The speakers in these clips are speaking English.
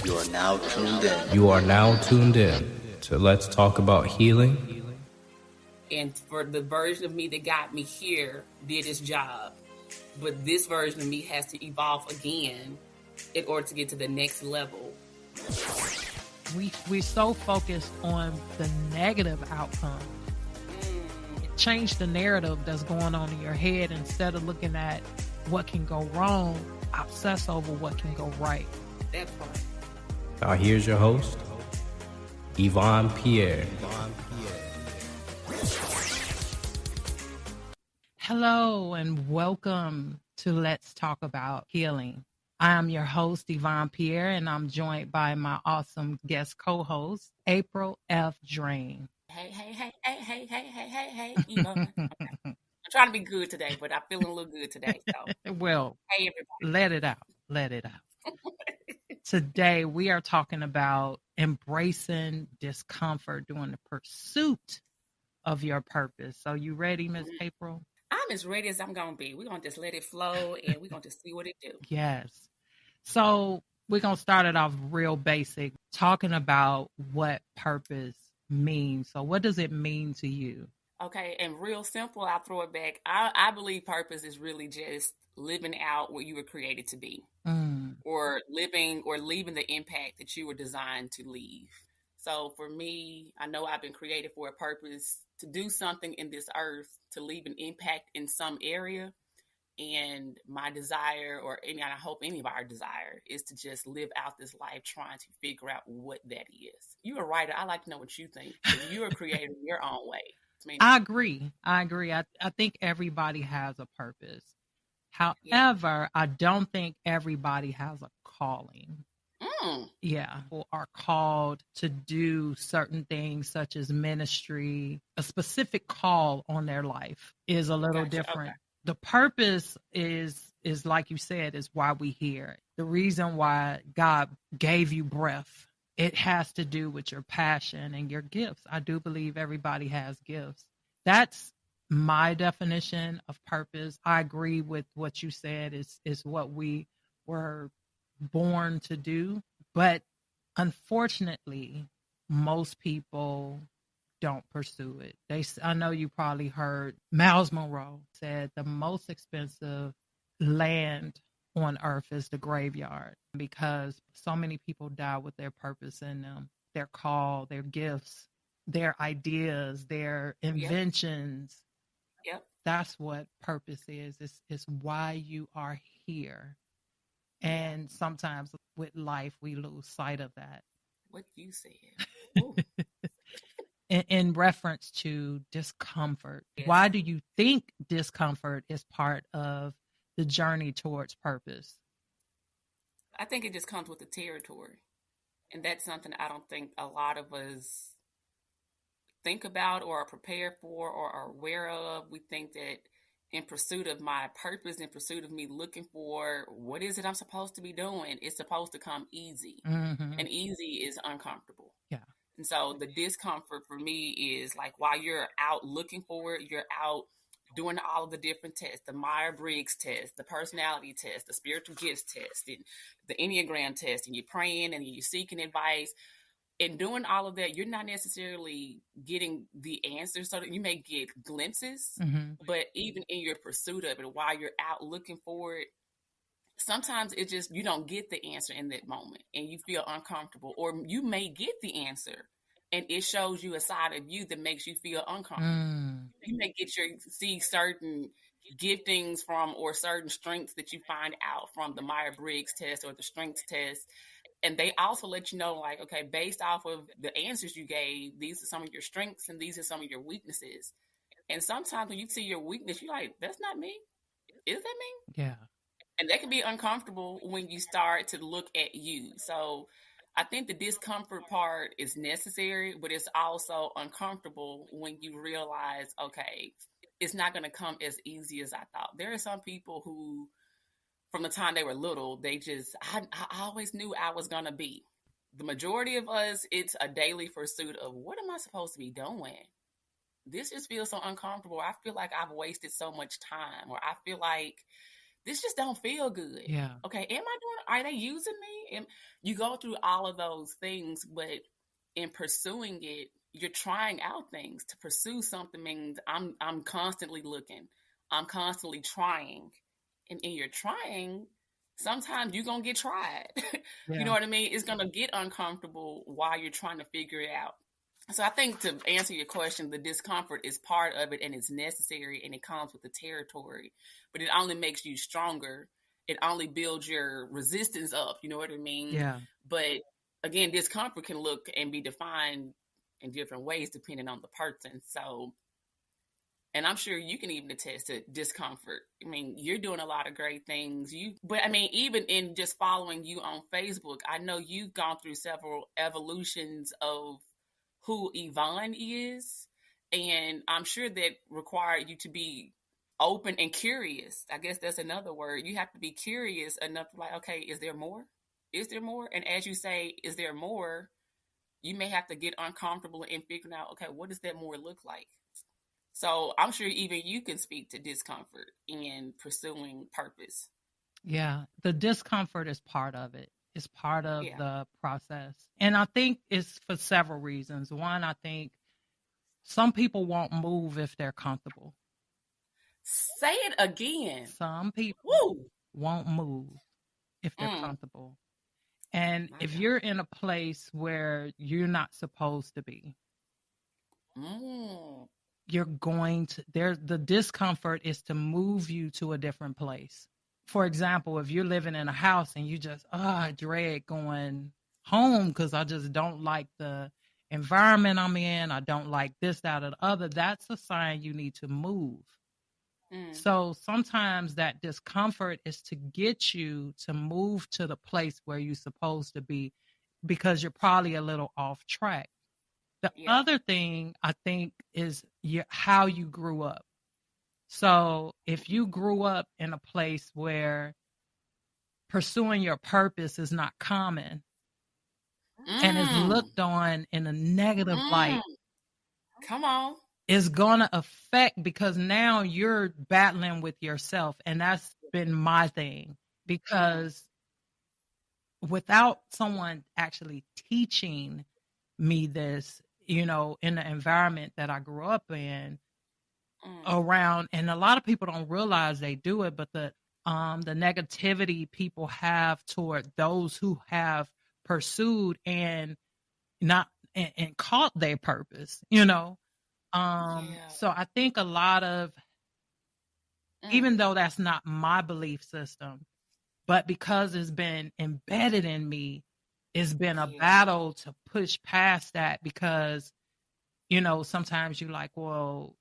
You are now tuned in to Let's Talk About Healing. And for the version of me that got me here did its job. But this version of me has to evolve again in order to get to the next level. We're so focused on the negative outcome. Change the narrative that's going on in your head instead of looking at what can go wrong. Obsess over what can go right. That part. Now here's your host, Yvonne Pierre. Hello and welcome to Let's Talk About Healing. I am your host, Yvonne Pierre, and I'm joined by my awesome guest co-host, April F. Draine. Hey, Yvonne. Okay. I'm trying to be good today, but I'm feeling a little good today. So. Well, hey, everybody. Let it out. Today, we are talking about embracing discomfort during the pursuit of your purpose. So you ready, Miss April? I'm as ready as I'm going to be. We're going to just let it flow, and we're going to see what it do. Yes. So we're going to start it off real basic, talking about what purpose means. So what does it mean to you? Okay, and real simple, I'll throw it back. I believe purpose is really just living out what you were created to be, or living or leaving the impact that you were designed to leave. So for me, I know I've been created for a purpose to do something in this earth, to leave an impact in some area. And my desire, I hope any of our desire, is to just live out this life trying to figure out what that is. You're a writer. I like to know what you think. You're a creator in your own way. I agree. I think everybody has a purpose. However, I don't think everybody has a calling. Yeah, people are called to do certain things such as ministry. A specific call on their life is a little different. Okay. The purpose is like you said, is why we here. The reason why God gave you breath, it has to do with your passion and your gifts. I do believe everybody has gifts. That's my definition of purpose. I agree with what you said is what we were born to do. But unfortunately, most people don't pursue it. I know you probably heard Miles Monroe said the most expensive land on earth is the graveyard, because so many people die with their purpose in them, their call, their gifts, their ideas, their inventions. Yep. That's what purpose is. It's why you are here. And sometimes with life, we lose sight of that. What you said. In reference to discomfort, why do you think discomfort is part of the journey towards purpose? I think it just comes with the territory. And that's something I don't think a lot of us think about or are prepared for or are aware of. We think that in pursuit of my purpose, in pursuit of me looking for what is it I'm supposed to be doing, it's supposed to come easy. And easy is uncomfortable. Yeah. And so the discomfort for me is like while you're out looking for it, you're out doing all of the different tests, the Myers-Briggs test, the personality test, the spiritual gifts test, and the Enneagram test, and you're praying and you're seeking advice. And doing all of that, you're not necessarily getting the answers. So that you may get glimpses, but even in your pursuit of it, while you're out looking for it, sometimes it just, you don't get the answer in that moment and you feel uncomfortable, or you may get the answer and it shows you a side of you that makes you feel uncomfortable. You may see certain giftings from, or certain strengths that you find out from the Myers-Briggs test or the strengths test. And they also let you know, like, okay, based off of the answers you gave, these are some of your strengths and these are some of your weaknesses. And sometimes when you see your weakness, you're like, that's not me. Is that me? Yeah. And that can be uncomfortable when you start to look at you. So I think the discomfort part is necessary, but it's also uncomfortable when you realize, okay, it's not going to come as easy as I thought. There are some people who, from the time they were little, I always knew I was going to be. The majority of us, it's a daily pursuit of what am I supposed to be doing? This just feels so uncomfortable. I feel like I've wasted so much time, or I feel like this just don't feel good. Yeah. Okay. Are they using me? You go through all of those things, but in pursuing it, you're trying out things. To pursue something means I'm constantly looking. I'm constantly trying. And in your trying, sometimes you're going to get tried. You know what I mean? It's going to get uncomfortable while you're trying to figure it out. So I think, to answer your question, the discomfort is part of it, and it's necessary, and it comes with the territory. But it only makes you stronger. It only builds your resistance up. You know what I mean? Yeah. But again, discomfort can look and be defined in different ways depending on the person. So, and I'm sure you can even attest to discomfort. I mean, you're doing a lot of great things. But I mean, even in just following you on Facebook, I know you've gone through several evolutions of who Yvonne is. And I'm sure that required you to be open and curious. I guess that's another word. You have to be curious enough to like, okay, is there more? Is there more? And as you say, is there more? You may have to get uncomfortable in figuring out, okay, what does that more look like? So I'm sure even you can speak to discomfort in pursuing purpose. Yeah, the discomfort is part of it. It's part of the process. And I think it's for several reasons. One, I think some people won't move if they're comfortable. Say it again. Some people won't move if they're comfortable. And if you're in a place where you're not supposed to be, you're going to, the discomfort is to move you to a different place. For example, if you're living in a house and you just, I dread going home because I just don't like the environment I'm in, I don't like this, that, or the other, that's a sign you need to move. So sometimes that discomfort is to get you to move to the place where you're supposed to be because you're probably a little off track. The other thing I think is how you grew up. So if you grew up in a place where pursuing your purpose is not common and is looked on in a negative light, come on, is going to affect, because now you're battling with yourself. And that's been my thing, because without someone actually teaching me this, you know, in the environment that I grew up in, around, and a lot of people don't realize they do it, but the negativity people have toward those who have pursued and not and caught their purpose, you know. So I think a lot of, even though that's not my belief system, but because it's been embedded in me, it's been a battle to push past that, because, you know, sometimes you're like, well,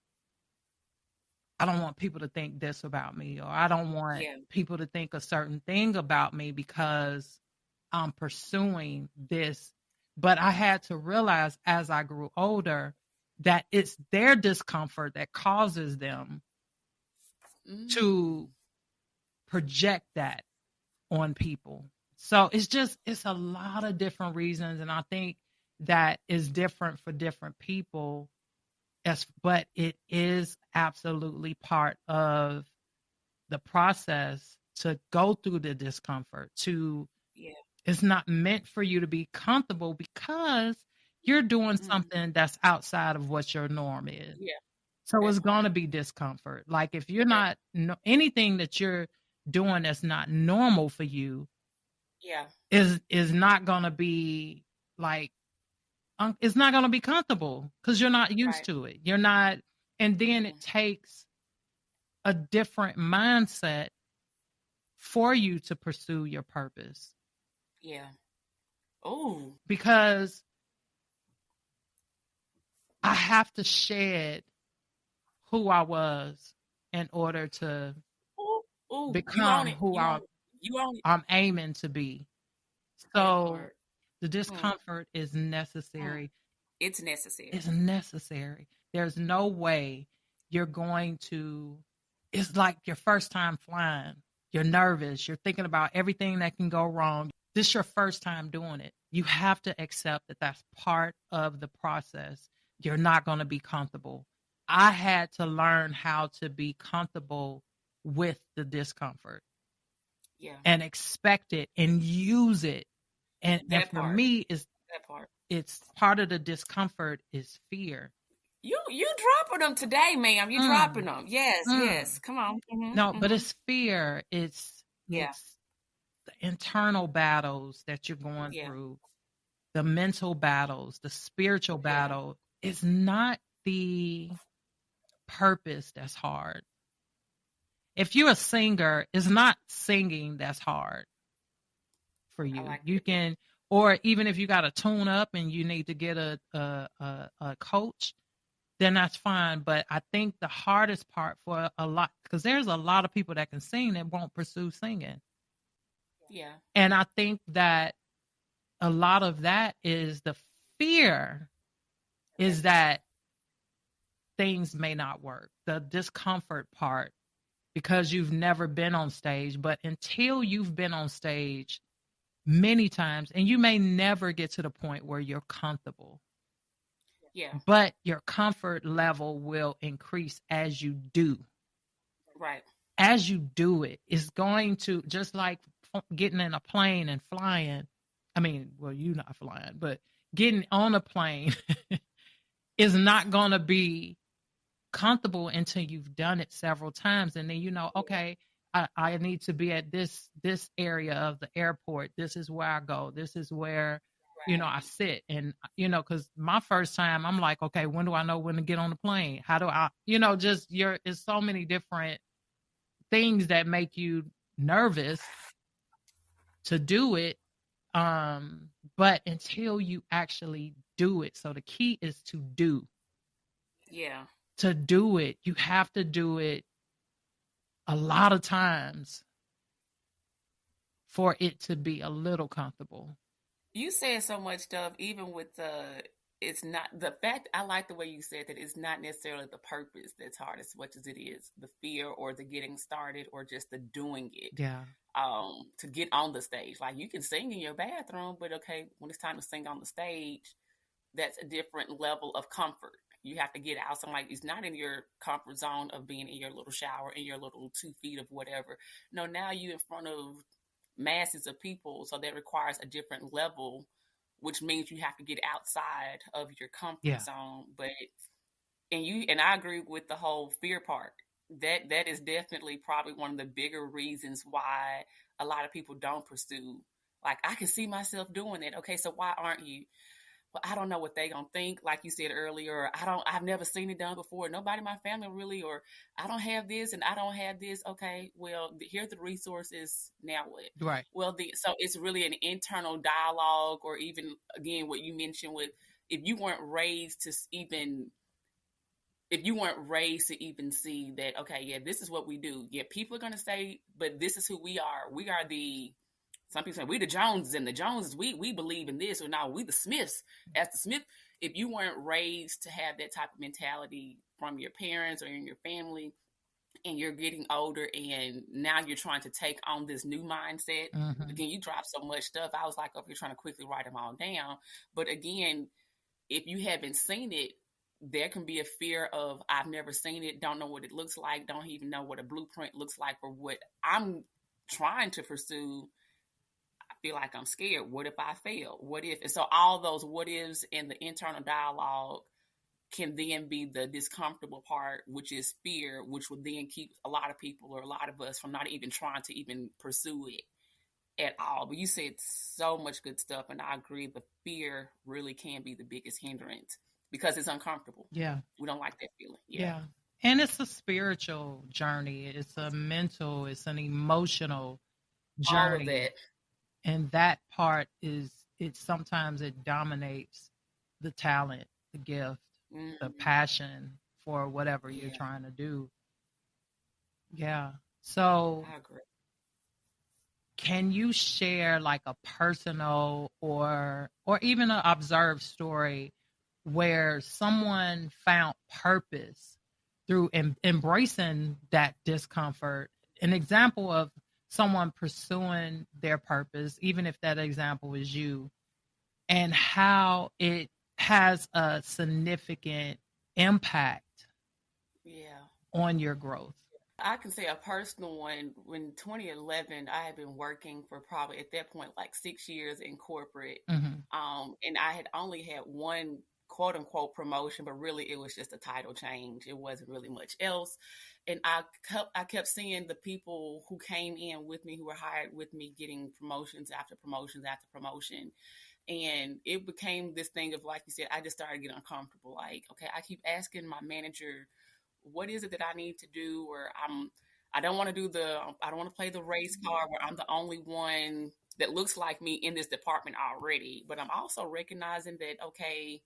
I don't want people to think this about me, or I don't want people to think a certain thing about me because I'm pursuing this. But I had to realize as I grew older that it's their discomfort that causes them to project that on people. So it's a lot of different reasons. And I think that is different for different people. But it is absolutely part of the process to go through the discomfort. It's not meant for you to be comfortable because you're doing something that's outside of what your norm is. So it's going to be discomfort. Like if you're not, anything that you're doing that's not normal for you is not going to be like, it's not going to be comfortable because you're not used to it. You're not. And then it takes a different mindset for you to pursue your purpose. Because I have to shed who I was in order to become who I'm aiming to be. So the discomfort is necessary. It's necessary. It's necessary. There's no way you're going to, it's like your first time flying. You're nervous. You're thinking about everything that can go wrong. This is your first time doing it. You have to accept that that's part of the process. You're not going to be comfortable. I had to learn how to be comfortable with the discomfort and expect it and use it And for me, is that part. It's part of the discomfort is fear. You dropping them today, ma'am. You dropping them. Yes, yes. Come on. No, but it's fear. It's the internal battles that you're going through, the mental battles, the spiritual battle. It's not the purpose that's hard. If you're a singer, it's not singing that's hard for you. You can, or even if you got to tune up and you need to get a coach, then that's fine. But I think the hardest part for a lot, because there's a lot of people that can sing that won't pursue singing. Yeah. And I think that a lot of that is the fear is that things may not work, the discomfort part, because you've never been on stage. But until you've been on stage many times, and you may never get to the point where you're comfortable. Yeah. But your comfort level will increase as you do. Right. As you do it, it's going to, just like getting in a plane and flying. I mean, well, you're not flying, but getting on a plane is not going to be comfortable until you've done it several times. And then, okay, I need to be at this area of the airport. This is where I go. This is where, I sit. And, because my first time, I'm like, okay, when do I know when to get on the plane? How do I, it's so many different things that make you nervous to do it. But until you actually do it. So the key is to do. Yeah. To do it, you have to do it a lot of times for it to be a little comfortable. You said so much stuff, even with it's not the fact. I like the way you said that it's not necessarily the purpose that's hard as much as it is the fear or the getting started or just the doing it. Yeah. To get on the stage. Like you can sing in your bathroom, but okay, when it's time to sing on the stage, that's a different level of comfort. You have to get out. So like, it's not in your comfort zone of being in your little shower, in your little 2 feet of whatever. No, now you in front of masses of people. So that requires a different level, which means you have to get outside of your comfort zone. But, and I agree with the whole fear part. That is definitely probably one of the bigger reasons why a lot of people don't pursue. Like, I can see myself doing it. Okay, so why aren't you? Well, I don't know what they gonna think. Like you said earlier, I've never seen it done before. Nobody in my family really, or I don't have this and I don't have this. Okay, well, here's the resources. Now what? Right. Well, so it's really an internal dialogue, or even again what you mentioned with if you weren't raised to even see that, okay, yeah, this is what we do. Yeah, people are gonna say, but this is who we are. We are some people say we the Joneses, and the Joneses, we believe in this, or now we the Smiths. As the Smith, if you weren't raised to have that type of mentality from your parents or in your family, and you're getting older, and now you're trying to take on this new mindset. Again, you drop so much stuff. I was like, okay, trying to quickly write them all down. But again, if you haven't seen it, there can be a fear of, I've never seen it, don't know what it looks like, don't even know what a blueprint looks like for what I'm trying to pursue. Feel like I'm scared. What if I fail? What if? And so all those what ifs and the internal dialogue can then be the discomfortable part, which is fear, which will then keep a lot of people or a lot of us from not even trying to even pursue it at all. But you said so much good stuff, and I agree. The fear really can be the biggest hindrance because it's uncomfortable. Yeah. We don't like that feeling. Yeah. And it's a spiritual journey. It's a mental, it's an emotional journey. All of that. And that part sometimes it dominates the talent, the gift, the passion for whatever you're trying to do. Yeah. So I agree. Can you share like a personal or even an observed story where someone found purpose through embracing that discomfort? An example of someone pursuing their purpose, even if that example is you, and how it has a significant impact on your growth. I can say a personal one. In 2011, I had been working for probably at that point like 6 years in corporate, and I had only had one quote unquote promotion, but really it was just a title change. It wasn't really much else, and I kept seeing the people who came in with me, who were hired with me, getting promotions after promotions after promotion. And it became this thing of, like you said, I just started getting uncomfortable. Like, okay, I keep asking my manager, what is it that I need to do? Or I don't want to I don't want to play the race card where I'm the only one that looks like me in this department already. But I'm also recognizing that, okay,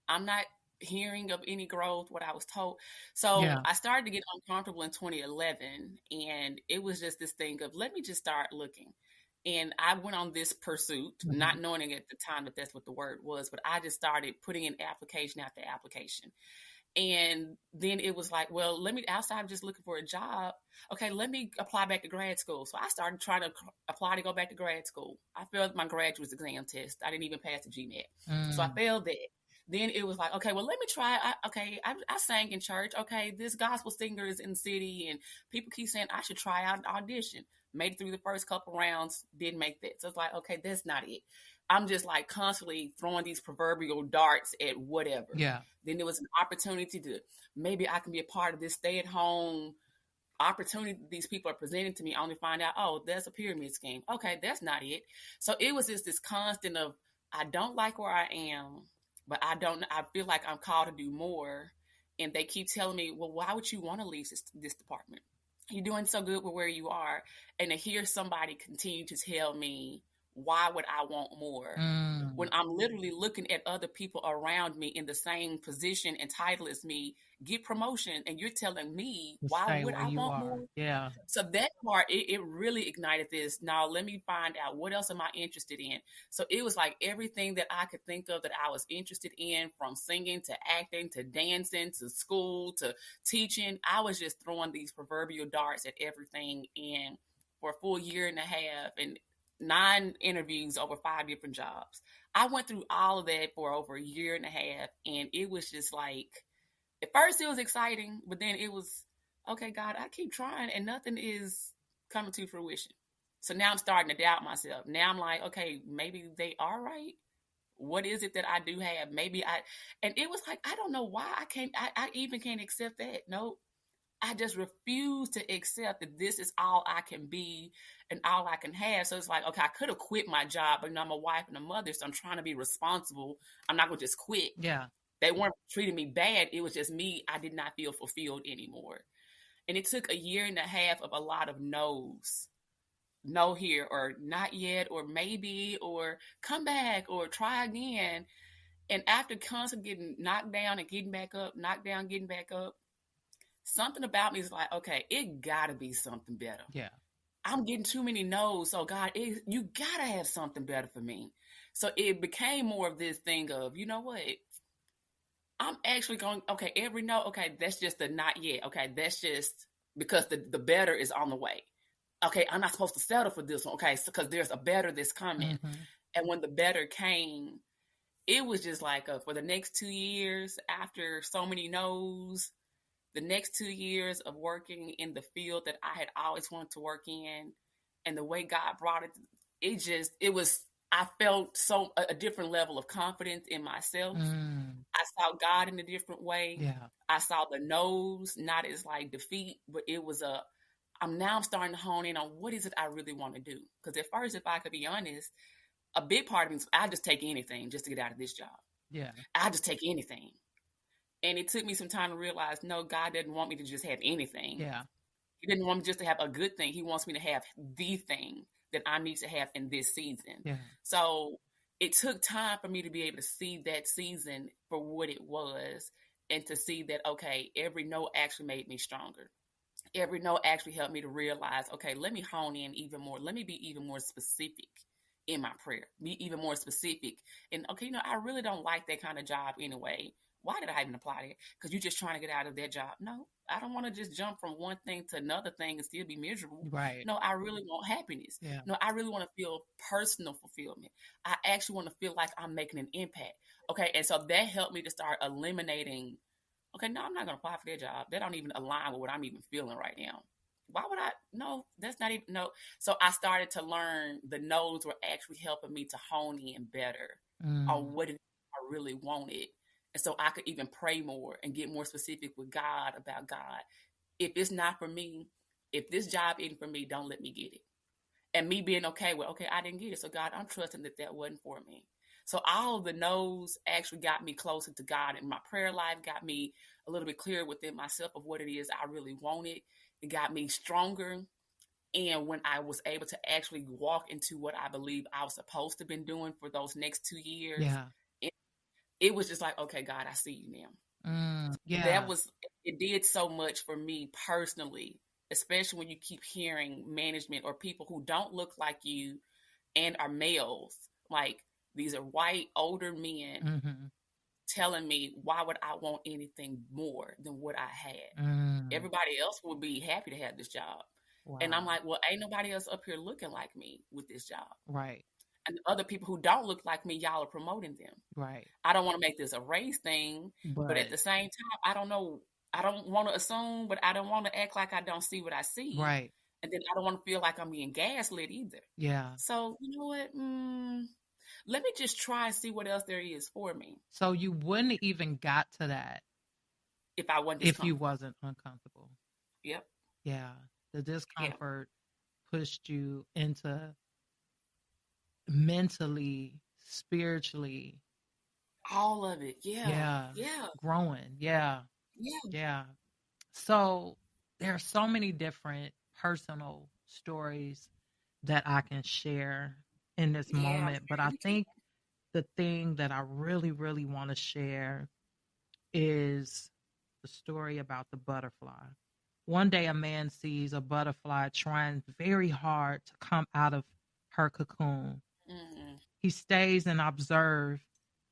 I'm not hearing of any growth, what I was told. So I started to get uncomfortable in 2011. And it was just this thing of, let me just start looking. And I went on this pursuit, not knowing at the time that that's what the word was, but I just started putting in application after application. And then it was like, well, outside of just looking for a job, okay, let me apply back to grad school. So I started trying to apply to go back to grad school. I failed my graduate exam test. I didn't even pass the GMAT. So I failed that. Then it was like, okay, well, let me try. I sang in church. Okay, this gospel singer is in the city, and people keep saying I should try out an audition. Made it through the first couple rounds, didn't make that. So it's like, okay, that's not it. I'm just like constantly throwing these proverbial darts at whatever. Yeah. Then there was an opportunity to, maybe I can be a part of this stay-at-home opportunity these people are presenting to me, only find out, oh, that's a pyramid scheme. Okay, that's not it. So it was just this constant of, I don't like where I am, but I feel like I'm called to do more. And they keep telling me, well, why would you want to leave this department? You're doing so good with where you are. And to hear somebody continue to tell me, why would I want more? When I'm literally looking at other people around me in the same position and title as me get promotion, and you're telling me, why would I want more? Yeah. So that part, it really ignited this. Now let me find out, what else am I interested in? So it was like everything that I could think of that I was interested in, from singing to acting to dancing to school to teaching. I was just throwing these proverbial darts at everything. And for a full year and a half, and 9 interviews over 5 different jobs, I went through all of that for over a year and a half. And it was just like, at first it was exciting, but then it was, okay, God, I keep trying and nothing is coming to fruition. So now I'm starting to doubt myself. Now I'm like, okay, maybe they are right. What is it that I do have? And it was like, I don't know why I even can't accept that. No, I just refuse to accept that this is all I can be and all I can have. So it's like, okay, I could have quit my job, but I'm a wife and a mother, so I'm trying to be responsible. I'm not going to just quit. Yeah. They weren't treating me bad. It was just me. I did not feel fulfilled anymore. And it took a year and a half of a lot of no's. No here, or not yet, or maybe, or come back, or try again. And after constantly getting knocked down and getting back up, knocked down, getting back up, something about me is like, okay, it gotta be something better. Yeah. I'm getting too many no's. So God, you gotta have something better for me. So it became more of this thing of, you know what? I'm actually going, okay, every no, okay, that's just the not yet. Okay, that's just because the better is on the way. Okay, I'm not supposed to settle for this one. Okay, because there's a better that's coming. And when the better came, it was just like, for the next 2 years, after so many no's, the next 2 years of working in the field that I had always wanted to work in, and the way God brought it, I felt a different level of confidence in myself. I saw God in a different way. Yeah. I saw the no's not as like defeat, but it was I'm starting to hone in on what is it I really want to do. Because at first, if I could be honest, a big part of me is I just take anything just to get out of this job. Yeah. I just take anything. And it took me some time to realize, no, God didn't want me to just have anything. Yeah. He didn't want me just to have a good thing. He wants me to have the thing that I need to have in this season. Yeah. So it took time for me to be able to see that season for what it was, and to see that, okay, every no actually made me stronger. Every no actually helped me to realize, okay, let me hone in even more. Let me be even more specific in my prayer. Be even more specific. And, okay, I really don't like that kind of job anyway. Why did I even apply to it? Because you're just trying to get out of that job. No, I don't want to just jump from one thing to another thing and still be miserable. Right. No, I really want happiness. Yeah. No, I really want to feel personal fulfillment. I actually want to feel like I'm making an impact. Okay, and so that helped me to start eliminating okay, no, I'm not going to apply for that job. That don't even align with what I'm even feeling right now. Why would I? No, that's not even, no. So I started to learn the no's were actually helping me to hone in better on what it I really wanted. And so I could even pray more and get more specific with God about, God, if it's not for me, if this job isn't for me, don't let me get it. And me being okay with, okay, I didn't get it. So God, I'm trusting that that wasn't for me. So all of the no's actually got me closer to God, and my prayer life got me a little bit clearer within myself of what it is I really wanted. It got me stronger. And when I was able to actually walk into what I believe I was supposed to have been doing for those next 2 years, it was just like, okay, God, I see you now. That was, it did so much for me personally, especially when you keep hearing management or people who don't look like you and are males, like these are white older men telling me, why would I want anything more than what I had? Everybody else would be happy to have this job. Wow. And I'm like, well, ain't nobody else up here looking like me with this job. Right. And other people who don't look like me, y'all are promoting them. Right. I don't want to make this a race thing, but at the same time, I don't know. I don't want to assume, but I don't want to act like I don't see what I see. Right. And then I don't want to feel like I'm being gaslit either. Yeah. So, you know what? Let me just try and see what else there is for me. So you wouldn't even got to that if I wasn't if you wasn't uncomfortable. Yep. Yeah. The discomfort pushed you into mentally, spiritually, all of it. Yeah. Growing. Yeah. So there are so many different personal stories that I can share in this moment, but I think the thing that I really, really want to share is the story about the butterfly. One day a man sees a butterfly trying very hard to come out of her cocoon. He stays and observes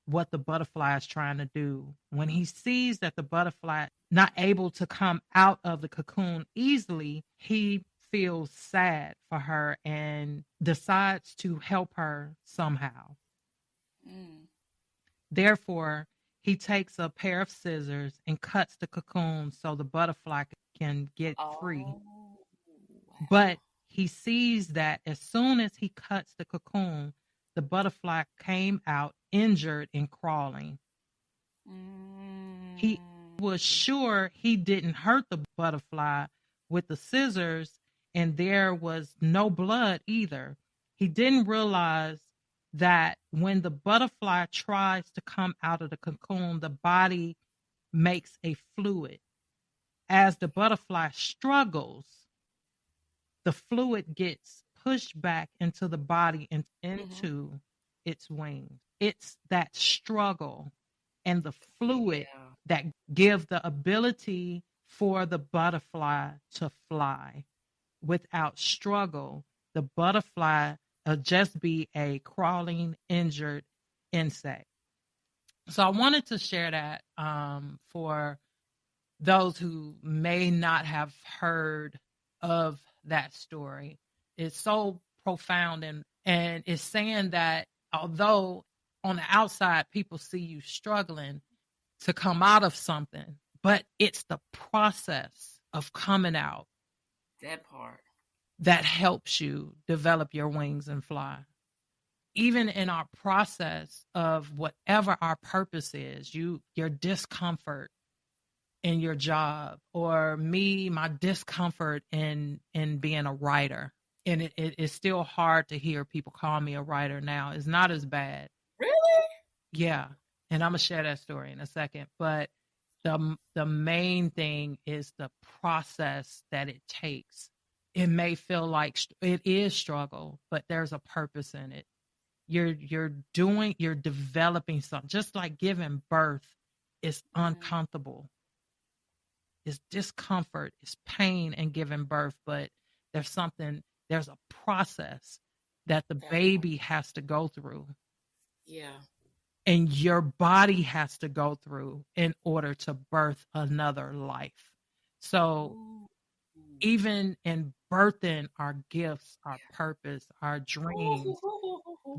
what the butterfly is trying to do. When he sees that the butterfly not able to come out of the cocoon easily, he feels sad for her and decides to help her somehow. Therefore, he takes a pair of scissors and cuts the cocoon so the butterfly can get free. But he sees that as soon as he cuts the cocoon, the butterfly came out injured and crawling. He was sure he didn't hurt the butterfly with the scissors, and there was no blood either. He didn't realize that when the butterfly tries to come out of the cocoon, the body makes a fluid. As the butterfly struggles, the fluid gets pushed back into the body and into its wings. It's that struggle and the fluid that give the ability for the butterfly to fly. Without struggle, the butterfly will just be a crawling, injured insect. So I wanted to share that for those who may not have heard of that story. It's so profound, and it's saying that although on the outside people see you struggling to come out of something, but it's the process of coming out, that part, that helps you develop your wings and fly. Even in our process of whatever our purpose is, your discomfort in your job, or me, my discomfort in being a writer. And it's still hard to hear people call me a writer now. It's not as bad. Really? Yeah. And I'm going to share that story in a second. But the main thing is the process that it takes. It may feel like it is struggle, but there's a purpose in it. You're developing something. Just like giving birth is uncomfortable. It's discomfort, it's pain in giving birth, but there's a process that the baby has to go through. Yeah. And your body has to go through in order to birth another life. So even in birthing our gifts, our purpose, our dreams,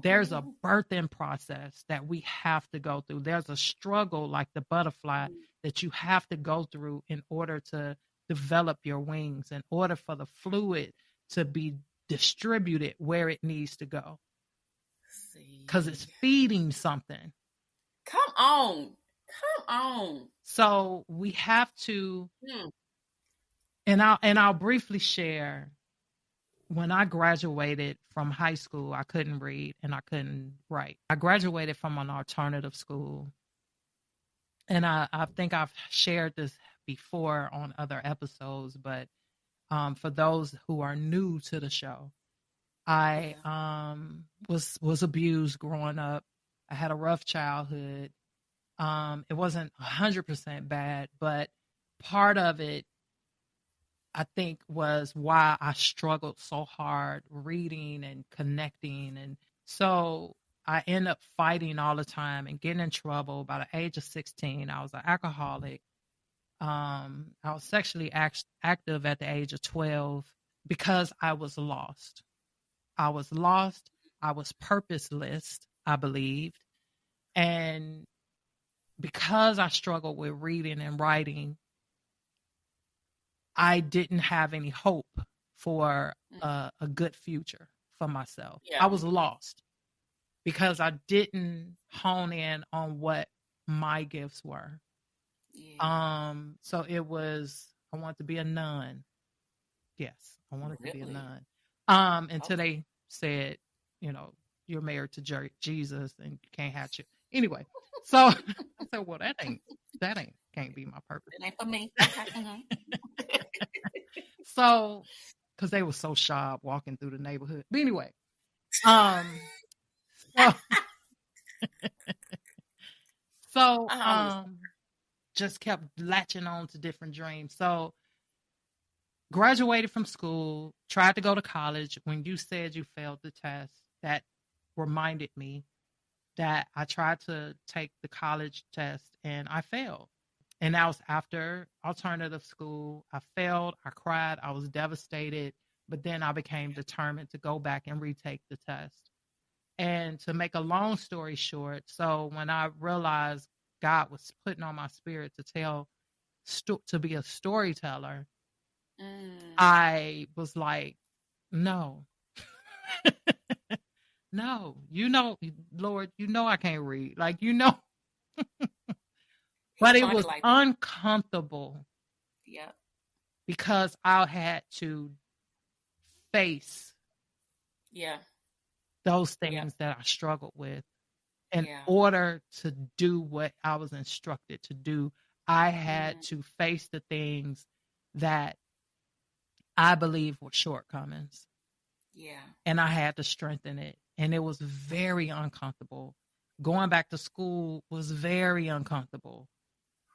there's a birthing process that we have to go through. There's a struggle like the butterfly that you have to go through in order to develop your wings, in order for the fluid to be distributed where it needs to go. Because it's feeding something. Come on. So we have to, and I'll briefly share. When I graduated from high school, I couldn't read and I couldn't write. I graduated from an alternative school. And I think I've shared this before on other episodes, but for those who are new to the show, I was abused growing up. I had a rough childhood. It wasn't 100% bad, but part of it, I think, was why I struggled so hard reading and connecting. And so I ended up fighting all the time and getting in trouble. By the age of 16, I was an alcoholic. I was sexually active at the age of 12 because I was lost. I was lost. I was purposeless, I believed. And because I struggled with reading and writing, I didn't have any hope for a good future for myself. Yeah. I was lost because I didn't hone in on what my gifts were. Yeah. So it was, I wanted to be a nun. Yes, I wanted to be a nun. Until they said, you're married to Jesus and you can't have you. Anyway, so I said, well, that can't be my purpose. It ain't for me. So, because they were so shy walking through the neighborhood. But anyway, just kept latching on to different dreams. So, graduated from school, tried to go to college. When you said you failed the test, that reminded me that I tried to take the college test and I failed. And that was after alternative school. I failed. I cried. I was devastated. But then I became determined to go back and retake the test. And to make a long story short, so when I realized God was putting on my spirit to be a storyteller, I was like, no. No, Lord, I can't read. But it was uncomfortable. Yeah. Because I had to face those things that I struggled with. In order to do what I was instructed to do, I had to face the things that I believe were shortcomings. Yeah. And I had to strengthen it. And it was very uncomfortable. Going back to school was very uncomfortable.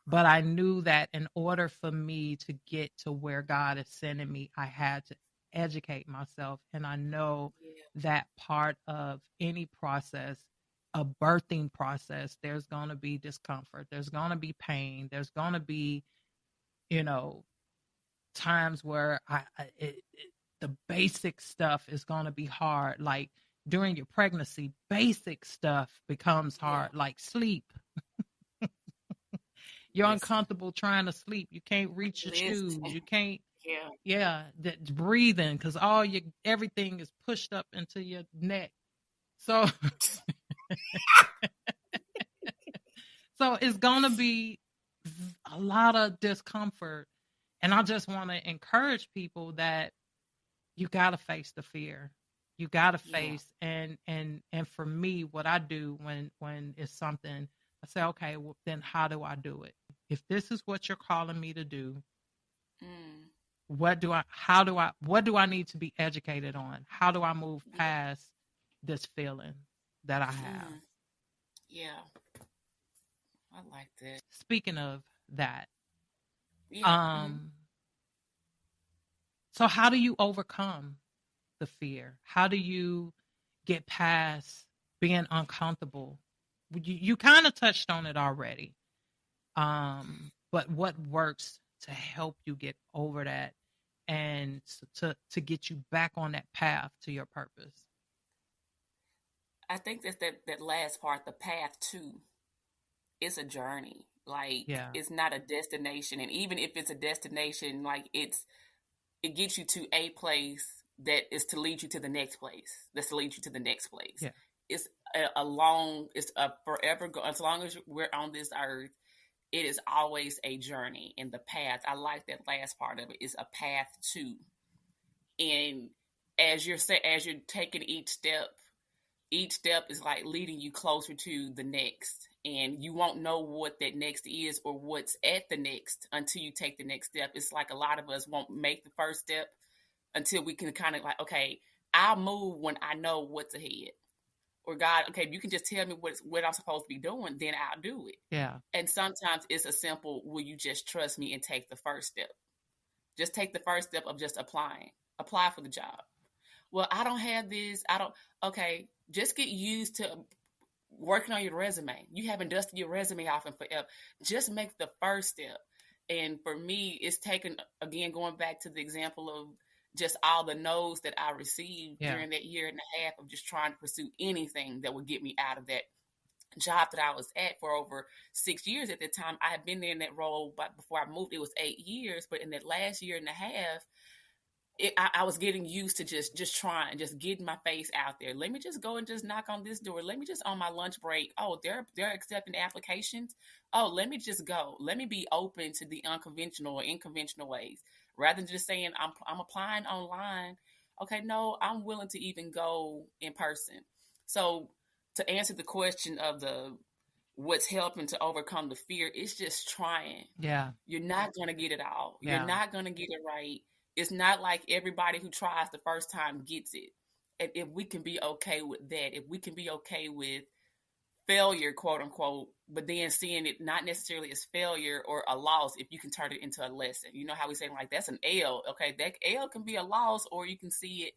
But I knew that in order for me to get to where God is sending me, I had to educate myself. And I know that part of any process, a birthing process, there's going to be discomfort. There's going to be pain. There's going to be, times where the basic stuff is going to be hard. Like during your pregnancy, basic stuff becomes hard, like sleep. You're uncomfortable trying to sleep. You can't reach your shoes. You can't. That's breathing because everything is pushed up into your neck. So, so it's gonna be a lot of discomfort, and I just want to encourage people that you gotta face the fear. You gotta face, and for me, what I do when it's something, I say, okay, well, then how do I do it? If this is what you're calling me to do, what do I need to be educated on? How do I move past this feeling that I have? Yeah. I like that. Speaking of that, so how do you overcome the fear? How do you get past being uncomfortable? You kind of touched on it already. But what works to help you get over that and to get you back on that path to your purpose? I think that last part, the path to, it's a journey. Like, it's not a destination. And even if it's a destination, like it gets you to a place that is to lead you to the next place. That's to lead you to the next place. Yeah. It's a forever go. As long as we're on this earth, it is always a journey. And the path, I like that last part of it, is a path to. And as you're taking each step is like leading you closer to the next. And you won't know what that next is or what's at the next until you take the next step. It's like a lot of us won't make the first step until we can kind of like, okay, I'll move when I know what's ahead. Or God, okay, if you can just tell me what I'm supposed to be doing, then I'll do it. Yeah. And sometimes it's a simple, will you just trust me and take the first step? Just take the first step of just applying. Apply for the job. Well, I don't have this. Okay, just get used to working on your resume. You haven't dusted your resume off in forever. Just make the first step. And for me, it's taken, again, going back to the example of just all the no's that I received during that year and a half of just trying to pursue anything that would get me out of that job that I was at for over 6 years at the time. I had been there in that role, but before I moved, it was 8 years. But in that last year and a half, I was getting used to just trying, just getting my face out there. Let me just go and just knock on this door. Let me just on my lunch break. Oh, they're accepting applications. Oh, let me just go. Let me be open to the unconventional or unconventional ways rather than just saying I'm applying online. Okay, no, I'm willing to even go in person. So to answer the question of what's helping to overcome the fear, it's just trying. Yeah. You're not going to get it all. Yeah. You're not going to get it right. It's not like everybody who tries the first time gets it. And if we can be okay with that, if we can be okay with failure, quote unquote, but then seeing it not necessarily as failure or a loss, if you can turn it into a lesson. You know how we say, like, that's an L. Okay, that L can be a loss, or you can see it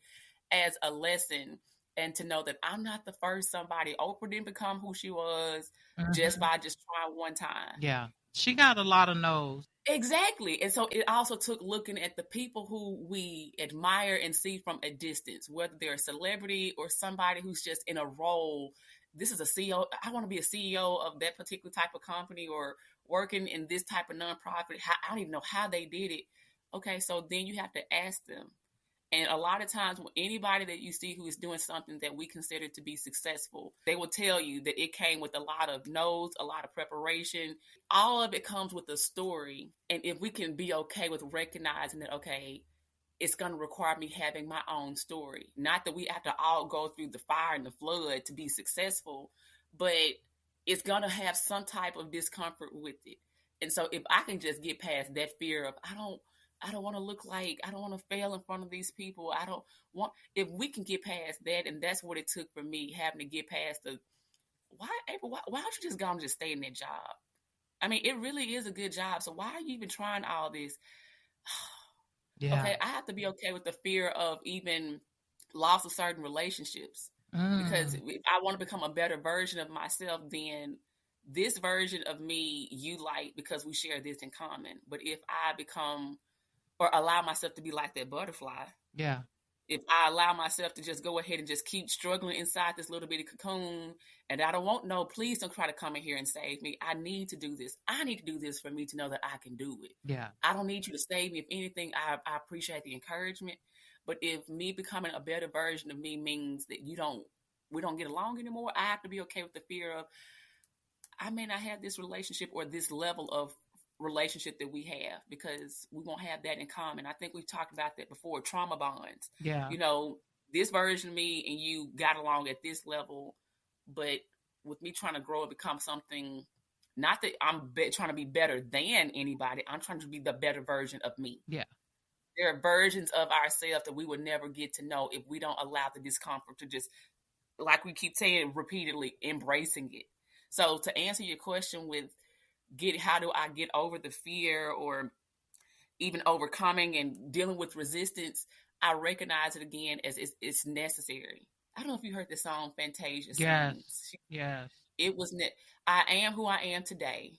as a lesson. And to know that I'm not the first somebody. Oprah didn't become who she was just by just trying one time. Yeah. She got a lot of no's. Exactly. And so it also took looking at the people who we admire and see from a distance, whether they're a celebrity or somebody who's just in a role. This is a CEO. I want to be a CEO of that particular type of company, or working in this type of nonprofit. I don't even know how they did it. Okay, so then you have to ask them. And a lot of times, anybody that you see who is doing something that we consider to be successful, they will tell you that it came with a lot of no's, a lot of preparation. All of it comes with a story. And if we can be okay with recognizing that, okay, it's going to require me having my own story. Not that we have to all go through the fire and the flood to be successful, but it's going to have some type of discomfort with it. And so if I can just get past that fear of, I don't want to look like, I don't want to fail in front of these people. If we can get past that, and that's what it took for me, having to get past why don't you just go and just stay in that job? I mean, it really is a good job. So why are you even trying all this? Yeah. Okay, I have to be okay with the fear of even loss of certain relationships. Because if I want to become a better version of myself, then this version of me, you like, because we share this in common. But if I become or allow myself to be like that butterfly. Yeah. If I allow myself to just go ahead and just keep struggling inside this little bitty cocoon, and I don't want please don't try to come in here and save me. I need to do this. I need to do this for me to know that I can do it. Yeah. I don't need you to save me. If anything, I appreciate the encouragement. But if me becoming a better version of me means that we don't get along anymore, I have to be okay with the fear of, I may not have this relationship or this level of relationship that we have, because we won't have that in common. I think we've talked about that before, trauma bonds. Yeah. This version of me and you got along at this level, but with me trying to grow and become something, not that I'm trying to be better than anybody, I'm trying to be the better version of me. Yeah. There are versions of ourselves that we would never get to know if we don't allow the discomfort to just, like we keep saying repeatedly, embracing it. So to answer your question with how do I get over the fear or even overcoming and dealing with resistance, I recognize it again as it's necessary. I don't know if you heard the song Fantasia. Yes. Yes. It was, I am who I am today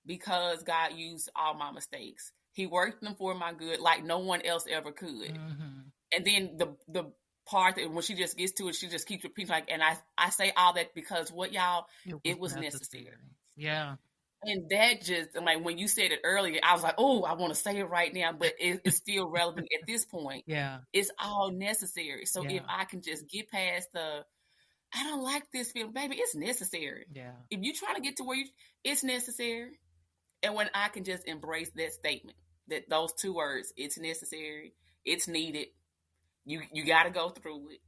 because God used all my mistakes. He worked them for my good like no one else ever could. Mm-hmm. And then part that when she just gets to it, she just keeps repeating, like, and I say all that because what y'all, it was necessary. Yeah. And that just, like, when you said it earlier, I was like, oh, I want to say it right now, but it's still relevant at this point. Yeah. It's all necessary. So if I can just get past I don't like this feeling, baby, it's necessary. Yeah. If you're trying to get to where it's necessary. And when I can just embrace that statement, that those two words, it's necessary, it's needed, you got to go through it.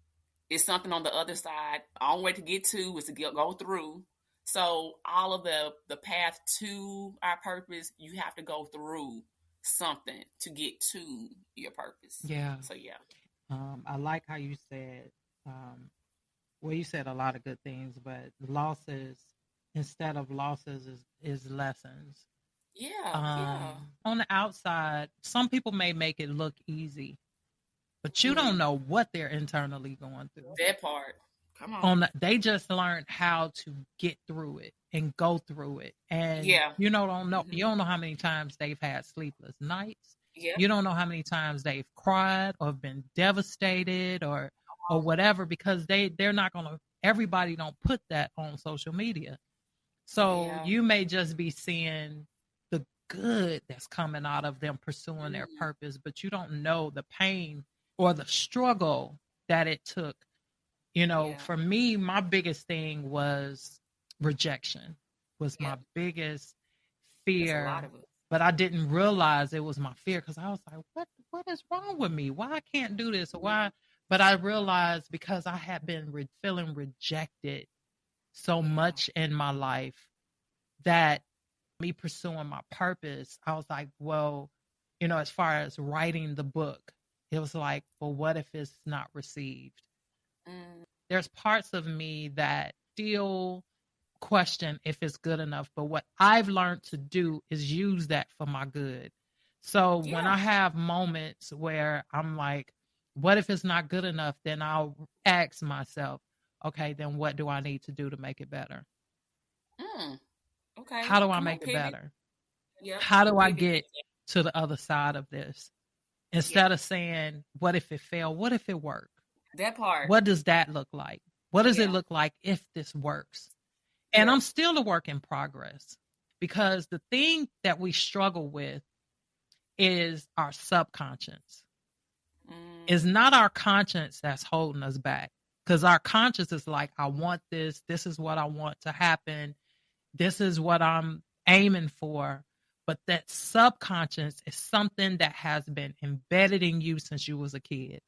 It's something on the other side. The only way to get to is to go through. So all of the path to our purpose, you have to go through something to get to your purpose. Yeah. So yeah. I like how you said, well, you said a lot of good things, but losses, instead of losses, is lessons. Yeah. On the outside, some people may make it look easy, but you don't know what they're internally going through. That part. Come on. They just learned how to get through it and go through it. And you don't know how many times they've had sleepless nights. Yeah. You don't know how many times they've cried or been devastated or whatever, because they're not going to, everybody don't put that on social media. So you may just be seeing the good that's coming out of them pursuing their purpose, but you don't know the pain or the struggle that it took. For me, my biggest thing was rejection, was my biggest fear, but I didn't realize it was my fear, because I was like, what is wrong with me? Why I can't do this? Why? But I realized because I had been feeling rejected so much in my life, that me pursuing my purpose, I was like, well, as far as writing the book, it was like, well, what if it's not received? There's parts of me that still question if it's good enough, but what I've learned to do is use that for my good. So when I have moments where I'm like, what if it's not good enough? Then I'll ask myself, okay, then what do I need to do to make it better? Okay. How do I make it better? How do I get to the other side of this? Instead of saying, what if it failed? What if it worked? That part. What does that look like? What does it look like if this works? And I'm still a work in progress, because the thing that we struggle with is our subconscious. It's not our conscience that's holding us back, because our conscience is like, I want this. This is what I want to happen. This is what I'm aiming for. But that subconscious is something that has been embedded in you since you was a kid.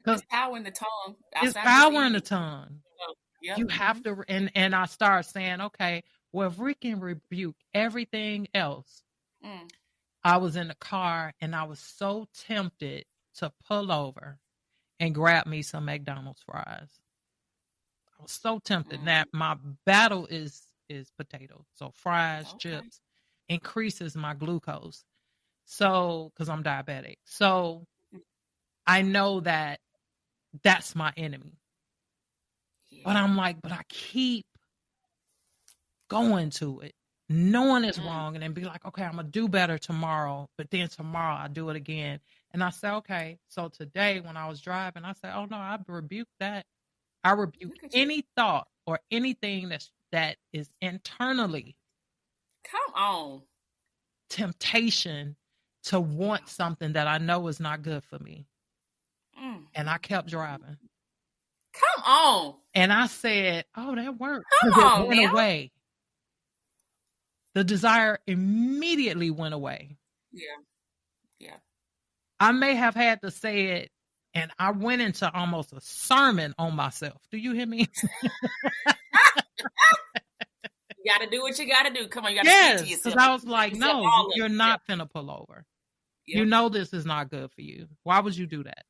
It's power in the tongue. It's power in the tongue. You have to, and I start saying, okay, well, if we can rebuke everything else. I was in the car and I was so tempted to pull over and grab me some McDonald's fries. I was so tempted. Now my battle is potato. So fries, chips increases my glucose. So, because I'm diabetic. So I know that that's my enemy. But I'm like, but I keep going to it, knowing it's wrong, and then be like, okay, I'm going to do better tomorrow. But then tomorrow I do it again. And I say, okay, so today when I was driving, I said, oh no, I rebuke that. I rebuke any thought or anything that is internally. Come on. Temptation to want something that I know is not good for me. And I kept driving. Come on. And I said, oh, that worked. Come on, it went away. The desire immediately went away. Yeah. I may have had to say it, and I went into almost a sermon on myself. Do you hear me? You got to do what you got to do. Come on, you got to speak to yourself. Because I was like, no, you're not finna pull over. Yep. You know this is not good for you. Why would you do that?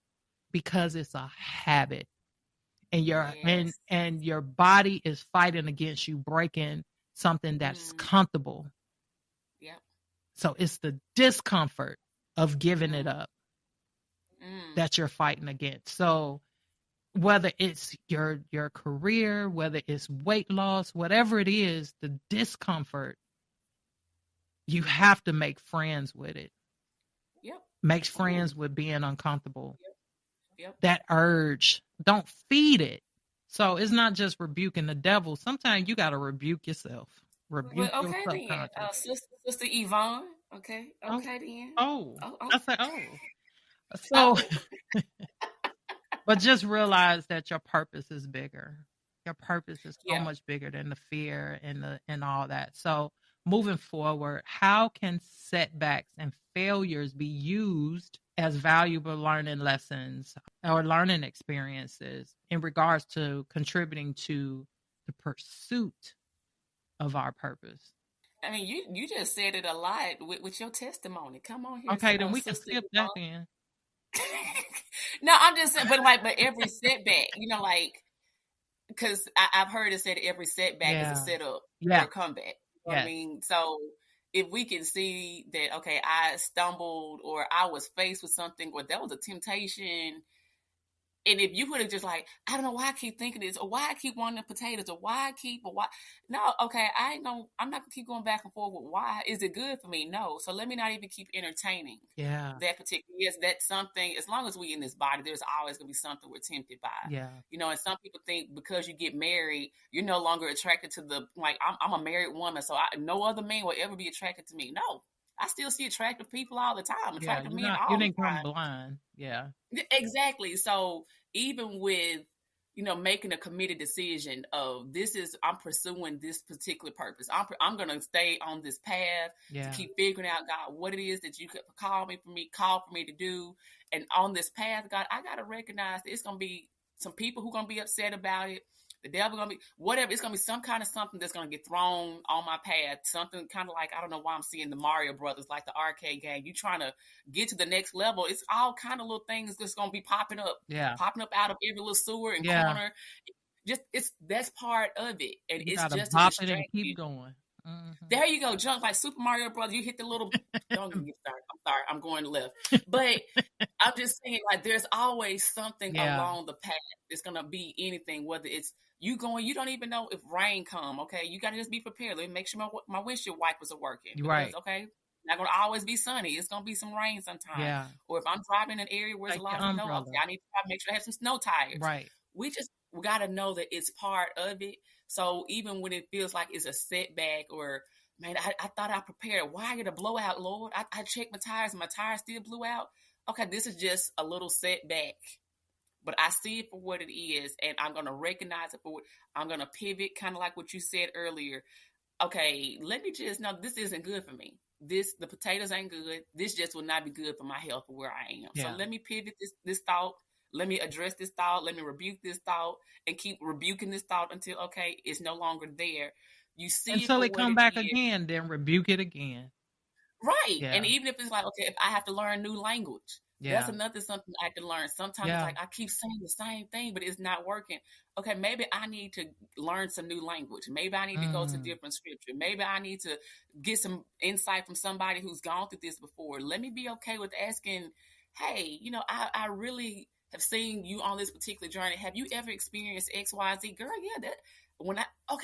Because it's a habit. And your body is fighting against you breaking something that's comfortable. Yep. So it's the discomfort of giving it up that you're fighting against. So whether it's your career, whether it's weight loss, whatever it is, the discomfort, you have to make friends with it. Yep. Make friends with being uncomfortable. Yep. that urge. Don't feed it. So it's not just rebuking the devil. Sometimes you got to rebuke yourself. Rebuke Well, your okay then, subconscious. Sister Yvonne. Okay, Oh, okay then. oh. Oh, oh, I said, oh. So, oh. but just realize that your purpose is bigger. Your purpose is so Yeah. much bigger than the fear and all that. So, moving forward, how can setbacks and failures be used as valuable learning lessons or learning experiences in regards to contributing to the pursuit of our purpose? I mean, you just said it a lot with your testimony. Come on here, Okay, then we can Sister skip Yvonne. that then. No, I'm just saying, but every setback, because I've heard it said every setback is a Yeah. setup for Yeah. a comeback. You know what I Yes. mean? So if we can see that, okay, I stumbled or I was faced with something or that was a temptation. And if you would have just like, I don't know why I keep thinking this, or why I keep wanting the potatoes, or why. No, okay, I'm not gonna keep going back and forth with why. Is it good for me? No. So let me not even keep entertaining Yeah. that particular. Yes, that's something. As long as we in this body, there's always gonna be something we're tempted by. Yeah. And some people think because you get married, you're no longer attracted to I'm a married woman, so no other man will ever be attracted to me. No. I still see attractive people all the time, Yeah. attractive men You all the didn't come time. blind. Yeah. Exactly. So even with, making a committed decision of I'm pursuing this particular purpose. I'm going to stay on this path to keep figuring out, God, what it is that you could call for me to do. And on this path, God, I got to recognize that it's going to be some people who are going to be upset about it. The devil going to be whatever. It's going to be some kind of something that's going to get thrown on my path. Something kind of like, I don't know why I'm seeing the Mario Brothers, like the arcade game. You trying to get to the next level. It's all kind of little things that's going to be popping up out of every little sewer and corner. That's part of it. And You it's gotta just to bop it and distract keep you. going. Mm-hmm. There you go, jump like Super Mario Brothers. You hit the little. Don't get started. I'm sorry. I'm going left. But I'm just saying, like, there's always something along the path. It's gonna be anything, whether it's you going. You don't even know if rain come. Okay, you gotta just be prepared. Let me make sure my windshield wipers are working. Because, okay, not gonna always be sunny. It's gonna be some rain sometime. Yeah. Or if I'm driving in an area where there's a lot of snow, okay, I need to make sure I have some snow tires. Right. We gotta know that it's part of it. So even when it feels like it's a setback or, man, I thought I prepared. Why I get a blowout, Lord? I checked my tires and my tires still blew out. Okay, this is just a little setback. But I see it for what it is, and I'm going to recognize it for what I'm going to pivot, kind of like what you said earlier. Okay, let me just know this isn't good for me. The potatoes ain't good. This just will not be good for my health or where I am. Yeah. So let me pivot this thought. Let me address this thought. Let me rebuke this thought and keep rebuking this thought until, okay, it's no longer there. You see until it come back again, then rebuke it again. Right. Yeah. And even if it's like, okay, if I have to learn new language, that's something I can learn. Sometimes it's like I keep saying the same thing, but it's not working. Okay, maybe I need to learn some new language. Maybe I need to go to different scripture. Maybe I need to get some insight from somebody who's gone through this before. Let me be okay with asking, hey, I really have seen you on this particular journey. Have you ever experienced X, Y, Z? Girl, yeah.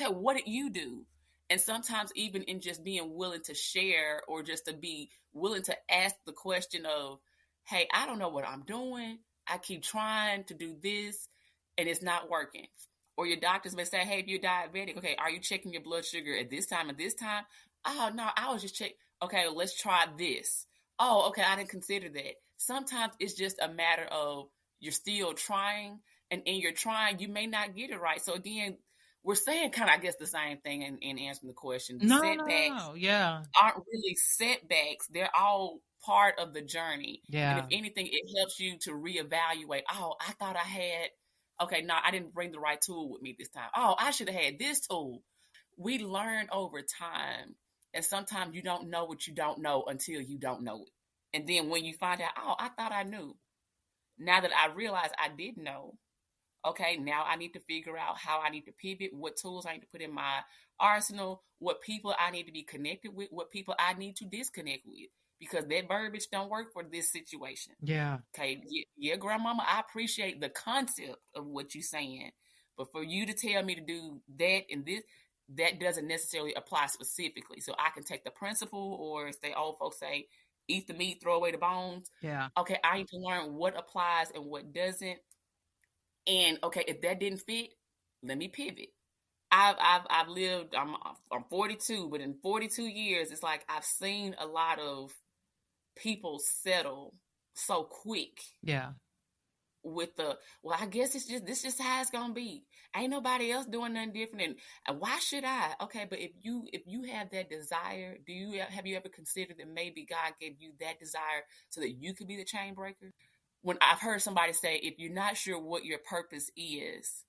What did you do? And sometimes even in just being willing to share or just to be willing to ask the question of, hey, I don't know what I'm doing. I keep trying to do this and it's not working. Or your doctors may say, hey, if you're diabetic, okay, are you checking your blood sugar at this time and this time? Oh, no, I was just checking. Okay, well, let's try this. Oh, okay, I didn't consider that. Sometimes it's just a matter of you're still trying, and in your trying, you may not get it right. So again, we're saying kind of, I guess, the same thing in answering the question. The setbacks aren't really setbacks. They're all part of the journey. Yeah. And if anything, it helps you to reevaluate. Oh, I thought I had, okay, no, I didn't bring the right tool with me this time. Oh, I should have had this tool. We learn over time. And sometimes you don't know what you don't know until you don't know it. And then when you find out, oh, I thought I knew. Now that I realize I did know, okay, now I need to figure out how I need to pivot, what tools I need to put in my arsenal, what people I need to be connected with, what people I need to disconnect with, because that verbiage don't work for this situation. Yeah. Okay, yeah, grandmama, I appreciate the concept of what you're saying, but for you to tell me to do that and this, that doesn't necessarily apply specifically. So I can take the principle, or as the old folks say, eat the meat, throw away the bones. Yeah. Okay, I need to learn what applies and what doesn't. And okay, if that didn't fit, let me pivot. I've lived. I'm 42, but in 42 years, it's like I've seen a lot of people settle so quick. Yeah. With I guess this just how it's gonna be. Ain't nobody else doing nothing different, and why should I? Okay, but if you have that desire, have you ever considered that maybe God gave you that desire so that you could be the chain breaker? When I've heard somebody say, if you're not sure what your purpose is,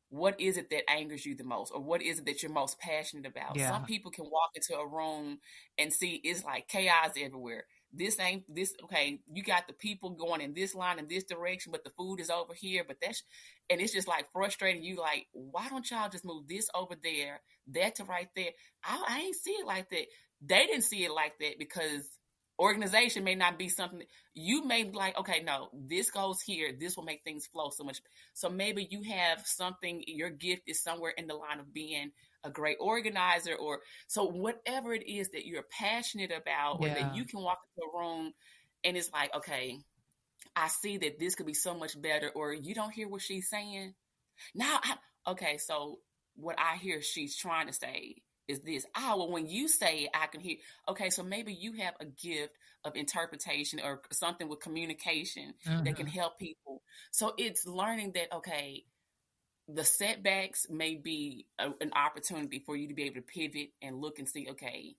what is it that angers you the most, or what is it that you're most passionate about? Yeah. Some people can walk into a room and see it's like chaos everywhere. This ain't this. Okay, you got the people going in this line in this direction, but the food is over here. But and it's just like frustrating you. Like, why don't y'all just move this over there, that to right there? I ain't see it like that. They didn't see it like that because organization may not be something that you may be like, okay, no, this goes here. This will make things flow so much. So maybe you have something, your gift is somewhere in the line of being a great organizer, or so whatever it is that you're passionate about, or that you can walk into a room and it's like, okay, I see that this could be so much better, or you don't hear what she's saying. Now, okay, so what I hear she's trying to say is this. Well, when you say it, I can hear. Okay, so maybe you have a gift of interpretation or something with communication that can help people. So it's learning that, okay, the setbacks may be an opportunity for you to be able to pivot and look and see, okay,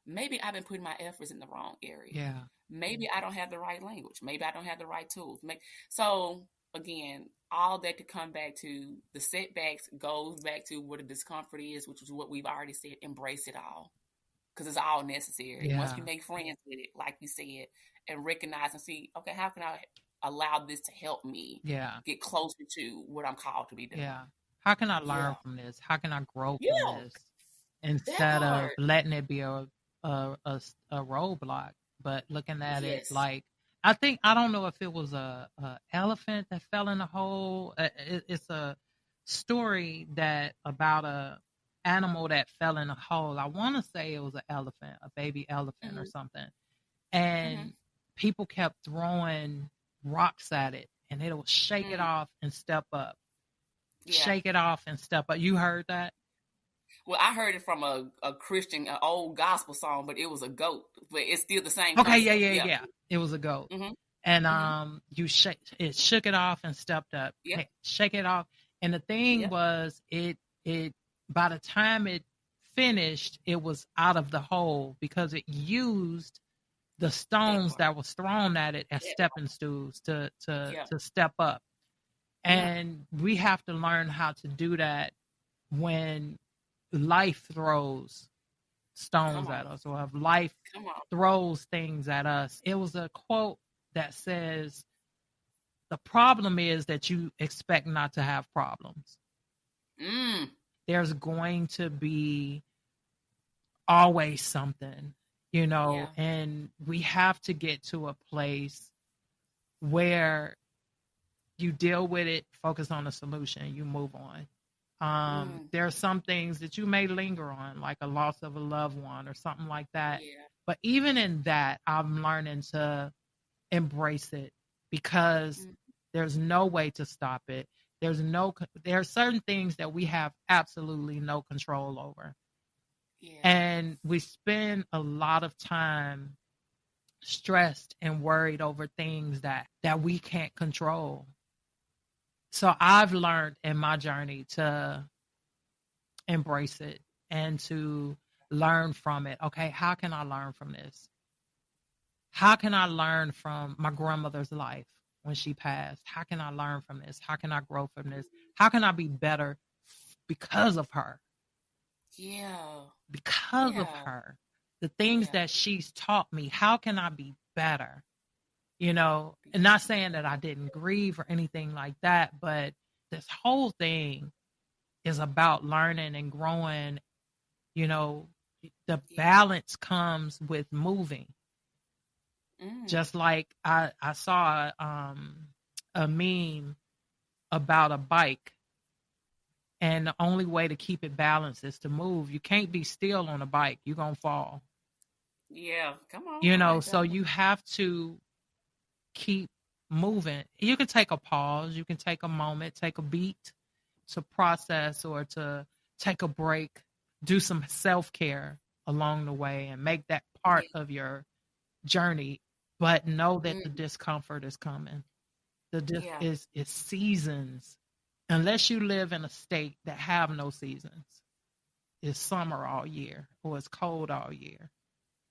maybe I've been putting my efforts in the wrong area. Yeah. Maybe I don't have the right language. Maybe I don't have the right tools. So again, all that to come back to the setbacks goes back to what a discomfort is, which is what we've already said. Embrace it all, because it's all necessary. Yeah. Once you make friends with it, like you said, and recognize and see, okay, how can I allow this to help me get closer to what I'm called to be doing? Yeah. How can I learn from this? How can I grow from this? Instead of letting it be a roadblock, but looking at it like, I don't know if it was a elephant that fell in a hole. It's a story that about a animal that fell in a hole. I want to say it was an elephant, a baby elephant or something. And people kept throwing rocks at it, and it would shake it off and step up. Shake it off and step up. You heard that? Well, I heard it from a Christian, an old gospel song, but it was a goat. But it's still the same. Okay, yeah. It was a goat. And it shook it off and stepped up. Yeah. Shake it off. And the thing was, it by the time it finished, it was out of the hole because it used the stones that was thrown at it as stepping stools to step up. And we have to learn how to do that when life throws stones at us, or if life throws things at us. It was a quote that says, the problem is that you expect not to have problems. There's going to be always something, and we have to get to a place where you deal with it, focus on the solution, you move on. There are some things that you may linger on, like a loss of a loved one or something like that. But even in that, I'm learning to embrace it, because there's no way to stop it. There are certain things that we have absolutely no control over. And we spend a lot of time stressed and worried over things that we can't control. So I've learned in my journey to embrace it and to learn from it. Okay, how can I learn from this? How can I learn from my grandmother's life when she passed? How can I learn from this? How can I grow from this? How can I be better because of her? Because of her. The things that she's taught me, how can I be better? And not saying that I didn't grieve or anything like that, but this whole thing is about learning and growing. The balance comes with moving. Just like I saw a meme about a bike, and the only way to keep it balanced is to move. You can't be still on a bike. You're going to fall. Yeah, come on. You know, so you have to keep moving. You can take a pause, you can take a moment, take a beat to process or to take a break, do some self-care along the way and make that part of your journey, but know that the discomfort is coming. Is seasons. Unless you live in a state that have no seasons. It's summer all year or it's cold all year.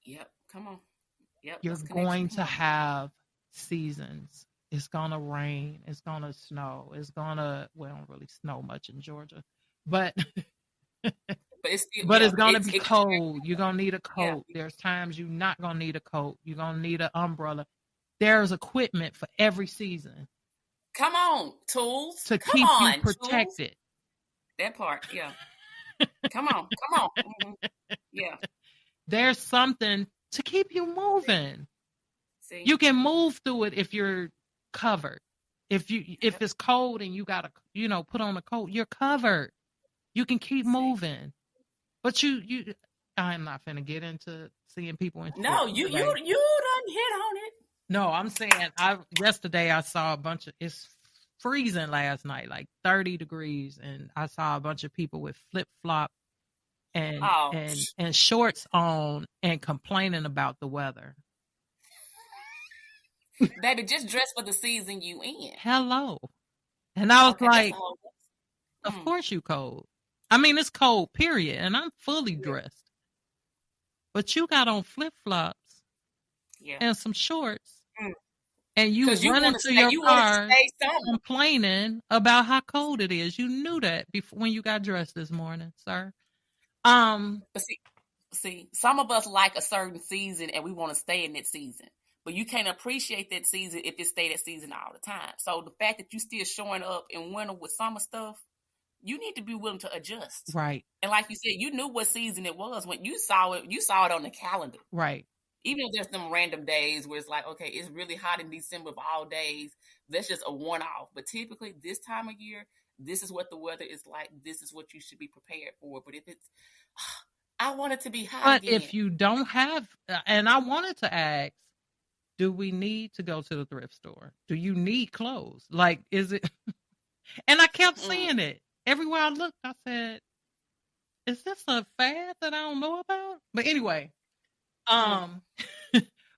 Yep, come on. Yep, you're going to have seasons. It's going to rain. It's going to snow. It's going to, well, it don't really snow much in Georgia, but it's going to be cold. You're going to need a coat. Yeah. There's times you're not going to need a coat. You're going to need an umbrella. There's equipment for every season. Come on, tools. To keep you protected. Tools. That part, yeah. Come on. Mm-hmm. Yeah. There's something to keep you moving. See? You can move through it if you're covered. If it's cold and you gotta, put on a coat, you're covered. You can keep moving. But I'm not finna get into seeing people in. No, you done hit on it. No, I'm saying yesterday I saw it's freezing last night, like 30 degrees, and I saw a bunch of people with flip-flop and shorts on and complaining about the weather. Baby, just dress for the season you in. Hello. And I was like, of course you cold. I mean, it's cold, period, and I'm fully dressed. But you got on flip-flops and some shorts. And you running to your car complaining about how cold it is. You knew that before when you got dressed this morning, sir. But see, some of us like a certain season and we want to stay in that season. But you can't appreciate that season if it stay that season all the time. So the fact that you still showing up in winter with summer stuff, you need to be willing to adjust. Right. And like you said, you knew what season it was when you saw it on the calendar. Right. Even if there's some random days where it's like, okay, it's really hot in December of all days. That's just a one-off. But typically this time of year, this is what the weather is like. This is what you should be prepared for. But if it's, I want it to be hot again. If you don't have, and I wanted to ask, do we need to go to the thrift store? Do you need clothes? Like, is it? And I kept seeing it. Everywhere I looked, I said, is this a fad that I don't know about? But anyway.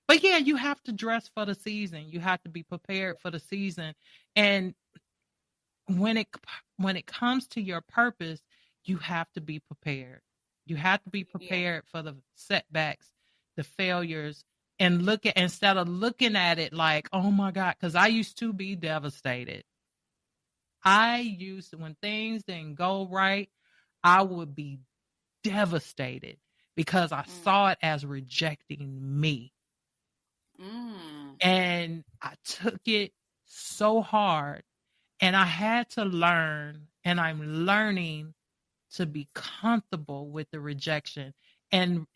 But yeah, you have to dress for the season. You have to be prepared for the season. And when it comes to your purpose, you have to be prepared. You have to be prepared for the setbacks, the failures, and instead of looking at it like, oh my God, because I used to be devastated. When things didn't go right, I would be devastated. Because I saw it as rejecting me. And I took it so hard. And I had to learn, and I'm learning to be comfortable with the rejection and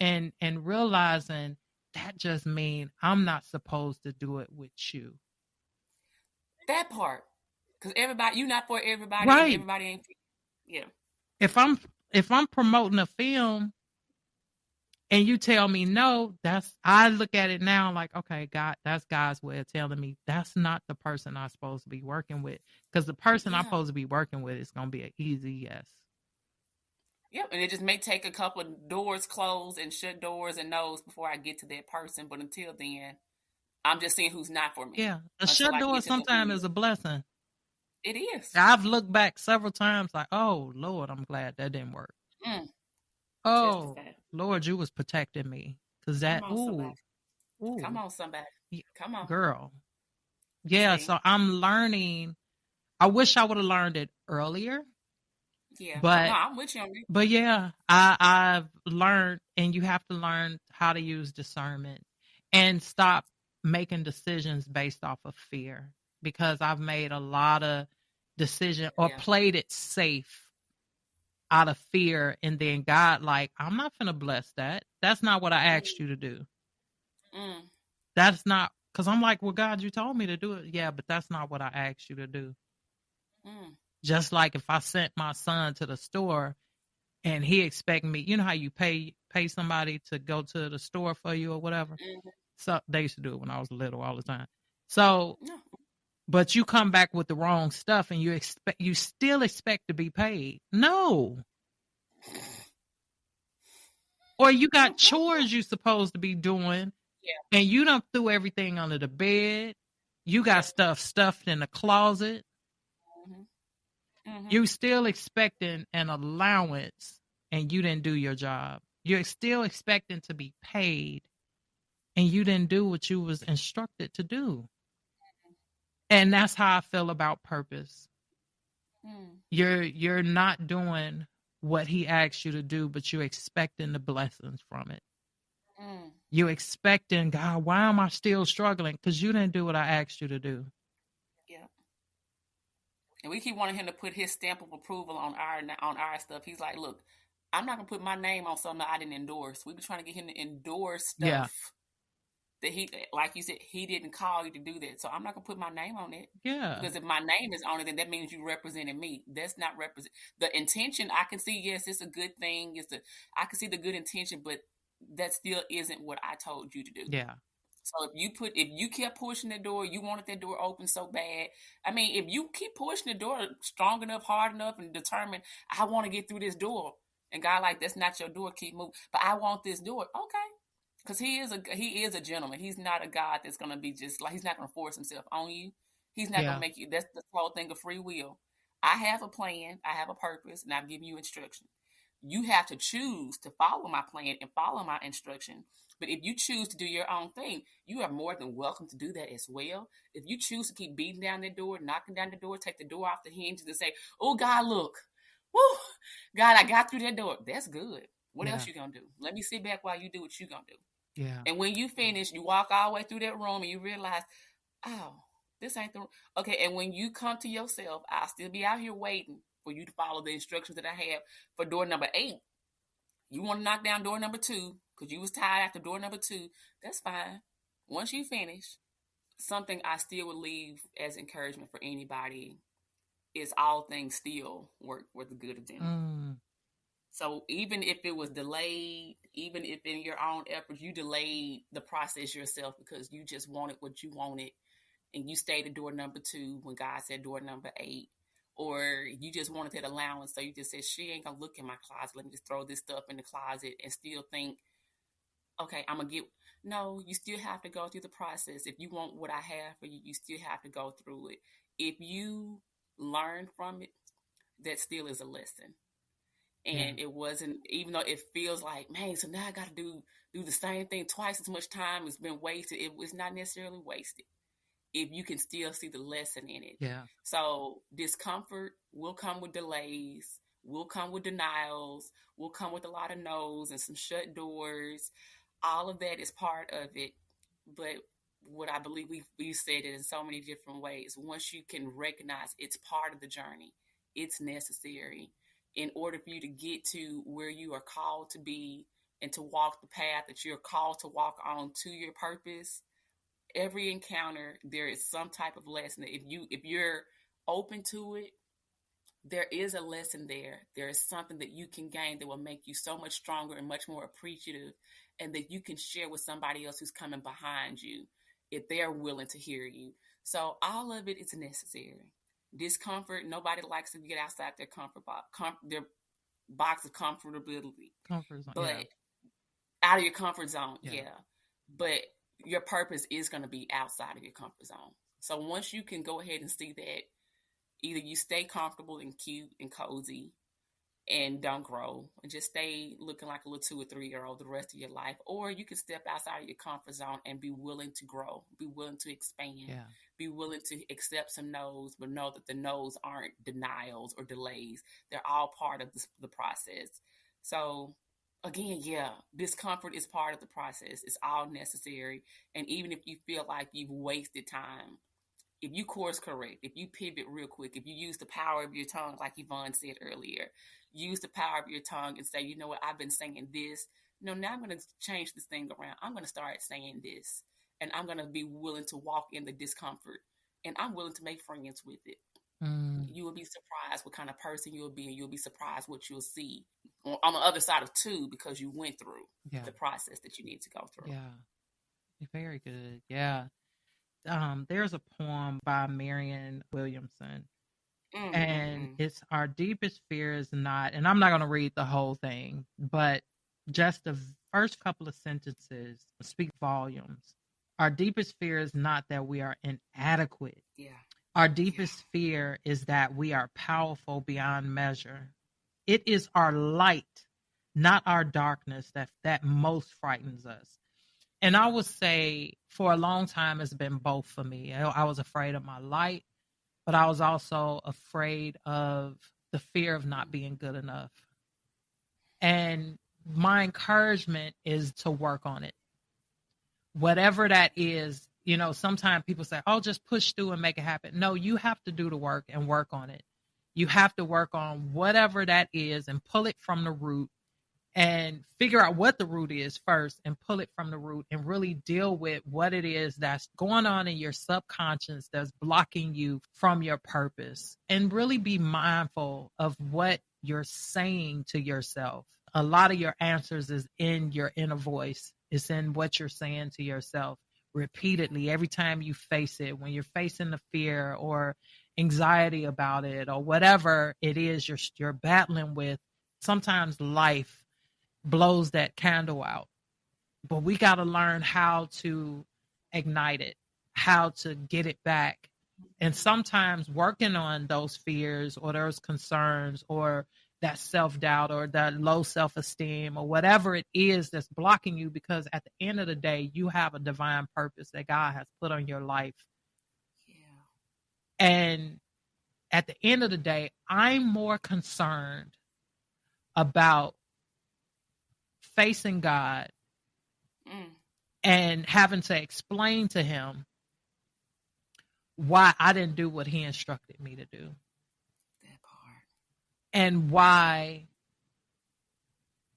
realizing that just means I'm not supposed to do it with you. That part. Because you're not for everybody. Right. And everybody ain't. Yeah. If I'm promoting a film, and you tell me no, I look at it now like, okay, God, that's God's way of telling me that's not the person I'm supposed to be working with. Because the person I'm supposed to be working with is going to be an easy yes. Yep, and it just may take a couple of doors closed and shut doors and no's before I get to that person. But until then, I'm just seeing who's not for me. Yeah, a shut door sometimes is a blessing. It is. I've looked back several times like, oh, Lord, I'm glad that didn't work. Oh, Lord, you was protecting me. Because that, ooh. Come on, somebody. Come on. Girl. Yeah, so I'm learning. I wish I would have learned it earlier. Yeah, but, no, I'm with you on that. But yeah, I've learned, and you have to learn how to use discernment and stop making decisions based off of fear. Because I've made a lot of decisions or played it safe out of fear, and then God, like, I'm not gonna bless that. That's not what I asked you to do. That's not, because I'm like, well, God, you told me to do it. Yeah, but that's not what I asked you to do. Just like if I sent my son to the store and he expect me, you know how you pay pay somebody to go to the store for you or whatever. Mm-hmm. So they used to do it when I was little all the time. So, No. but you come back with the wrong stuff and you still expect to be paid. No. Or you got chores you supposed to be doing, and you done threw everything under the bed. You got stuff stuffed in the closet. Mm-hmm. Mm-hmm. You still expecting an allowance, and you didn't do your job. You're still expecting to be paid, and you didn't do what you was instructed to do. And that's how I feel about purpose. You're not doing what he asked you to do, but you're expecting the blessings from it. You're expecting, God, why am I still struggling? Because you didn't do what I asked you to do. Yeah. And we keep wanting him to put his stamp of approval on our stuff. He's like, look, I'm not gonna put my name on something that I didn't endorse. We've been trying to get him to endorse stuff that he, like you said, he didn't call you to do that. So I'm not gonna put my name on it. Yeah. Because if my name is on it, then that means you represented me. That's not represent the intention. I can see, yes, it's a good thing. I can see the good intention, but that still isn't what I told you to do. Yeah. So if you kept pushing the door, you wanted that door open so bad. I mean, if you keep pushing the door strong enough, hard enough, and determined, I want to get through this door, and God, like, that's not your door, keep moving. But I want this door, okay? Because he is a gentleman. He's not a God that's gonna be just like, he's not gonna force himself on you. He's not gonna make you. That's the whole thing of free will. I have a plan. I have a purpose, and I've given you instruction. You have to choose to follow my plan and follow my instruction. But if you choose to do your own thing, you are more than welcome to do that as well. If you choose to keep beating down the door, knocking down the door, take the door off the hinges and say, oh, God, look. Woo, God, I got through that door. That's good. What else you going to do? Let me sit back while you do what you going to do. Yeah. And when you finish, you walk all the way through that room and you realize, oh, this ain't the room. Okay, and when you come to yourself, I'll still be out here waiting for you to follow the instructions that I have for door number 8. You want to knock down door number 2 because you was tired after door number 2. That's fine. Once you finish, something I still would leave as encouragement for anybody is all things still work for the good of them. So even if it was delayed, even if in your own efforts you delayed the process yourself because you just wanted what you wanted and you stayed at door number 2 when God said door number 8, or you just wanted that allowance, so you just said, she ain't gonna look in my closet, let me just throw this stuff in the closet and still think, okay, I'm gonna get. No, you still have to go through the process. If you want what I have for you, you still have to go through it. If you learn from it, that still is a lesson. And it wasn't, even though it feels like, man, so now I got to do the same thing twice as much time has been wasted. It was not necessarily wasted if you can still see the lesson in it. Yeah. So discomfort will come with delays, will come with denials, will come with a lot of no's and some shut doors. All of that is part of it. But what I believe we've said it in so many different ways. Once you can recognize it's part of the journey, it's necessary in order for you to get to where you are called to be and to walk the path that you're called to walk on to your purpose. Every encounter, there is some type of lesson. If you're open to it, there is a lesson there. There is something that you can gain that will make you so much stronger and much more appreciative, and that you can share with somebody else who's coming behind you if they're willing to hear you. So all of it is necessary. Discomfort, nobody likes to get outside their comfort box, their box of comfortability. Comfort zone, but out of your comfort zone, But your purpose is going to be outside of your comfort zone. So once you can go ahead and see that, either you stay comfortable and cute and cozy and don't grow and just stay looking like a little 2 or 3-year-old the rest of your life, or you can step outside of your comfort zone and be willing to grow, be willing to expand, be willing to accept some no's, but know that the no's aren't denials or delays. They're all part of the process. So again, discomfort is part of the process. It's all necessary. And even if you feel like you've wasted time, if you course correct, if you pivot real quick, if you use the power of your tongue, like Yvonne said earlier, use the power of your tongue and say, you know what, I've been saying this. Now I'm going to change this thing around. I'm going to start saying this. And I'm going to be willing to walk in the discomfort. And I'm willing to make friends with it. You will be surprised what kind of person you'll be, and you'll be surprised what you'll see on the other side of 2 because you went through the process that you need to go through. Yeah, very good. Yeah. There's a poem by Marianne Williamson, and it's our deepest fear is not, and I'm not going to read the whole thing, but just the first couple of sentences speak volumes. Our deepest fear is not that we are inadequate. Yeah. Our deepest fear is that we are powerful beyond measure. It is our light, not our darkness, that most frightens us. And I would say for a long time, it's been both for me. I was afraid of my light, but I was also afraid of the fear of not being good enough. And my encouragement is to work on it. Whatever that is, sometimes people say, oh, just push through and make it happen. No, you have to do the work and work on it. You have to work on whatever that is and pull it from the root and figure out what the root is first and pull it from the root and really deal with what it is that's going on in your subconscious that's blocking you from your purpose, and really be mindful of what you're saying to yourself. A lot of your answers is in your inner voice. It's in what you're saying to yourself repeatedly every time you face it. When you're facing the fear or anxiety about it or whatever it is you're battling with, sometimes life blows that candle out. But we got to learn how to ignite it, how to get it back. And sometimes working on those fears or those concerns or that self-doubt or that low self-esteem or whatever it is that's blocking you, because at the end of the day, you have a divine purpose that God has put on your life. Yeah. And at the end of the day, I'm more concerned about facing God and having to explain to him why I didn't do what he instructed me to do. That part. And why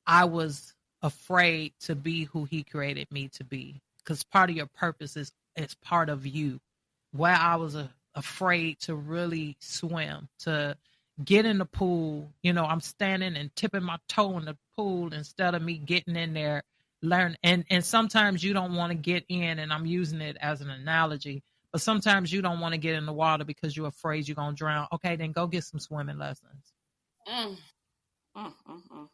I was afraid to be who he created me to be. Because part of your purpose is part of you. Why I was afraid to really swim, to get in the pool. I'm standing and tipping my toe in the pool instead of me getting in there, learn. And sometimes you don't want to get in, and I'm using it as an analogy, but sometimes you don't want to get in the water because you're afraid you're going to drown. Okay, then go get some swimming lessons.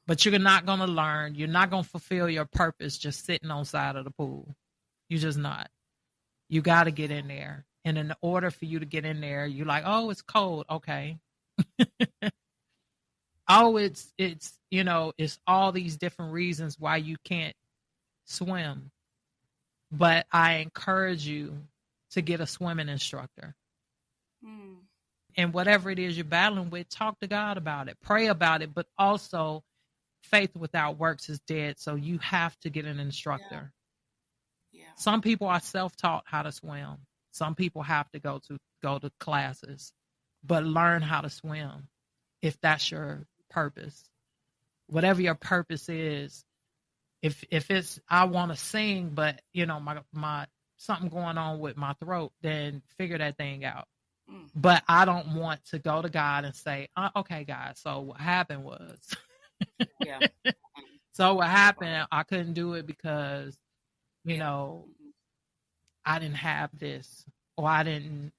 But you're not going to learn. You're not going to fulfill your purpose just sitting on side of the pool. You're just not. You got to get in there. And in order for you to get in there, you're like, oh, it's cold. Okay. Oh, it's all these different reasons why you can't swim. But I encourage you to get a swimming instructor. And whatever it is you're battling with, talk to God about it, pray about it, but also faith without works is dead. So you have to get an instructor. Yeah. Some people are self-taught how to swim. Some people have to go to classes, but learn how to swim if that's your purpose. Whatever your purpose is, if it's I want to sing, but my something going on with my throat, then figure that thing out. But I don't want to go to God and say, okay, God, so what happened was, so what happened, I couldn't do it because, I didn't have this or I didn't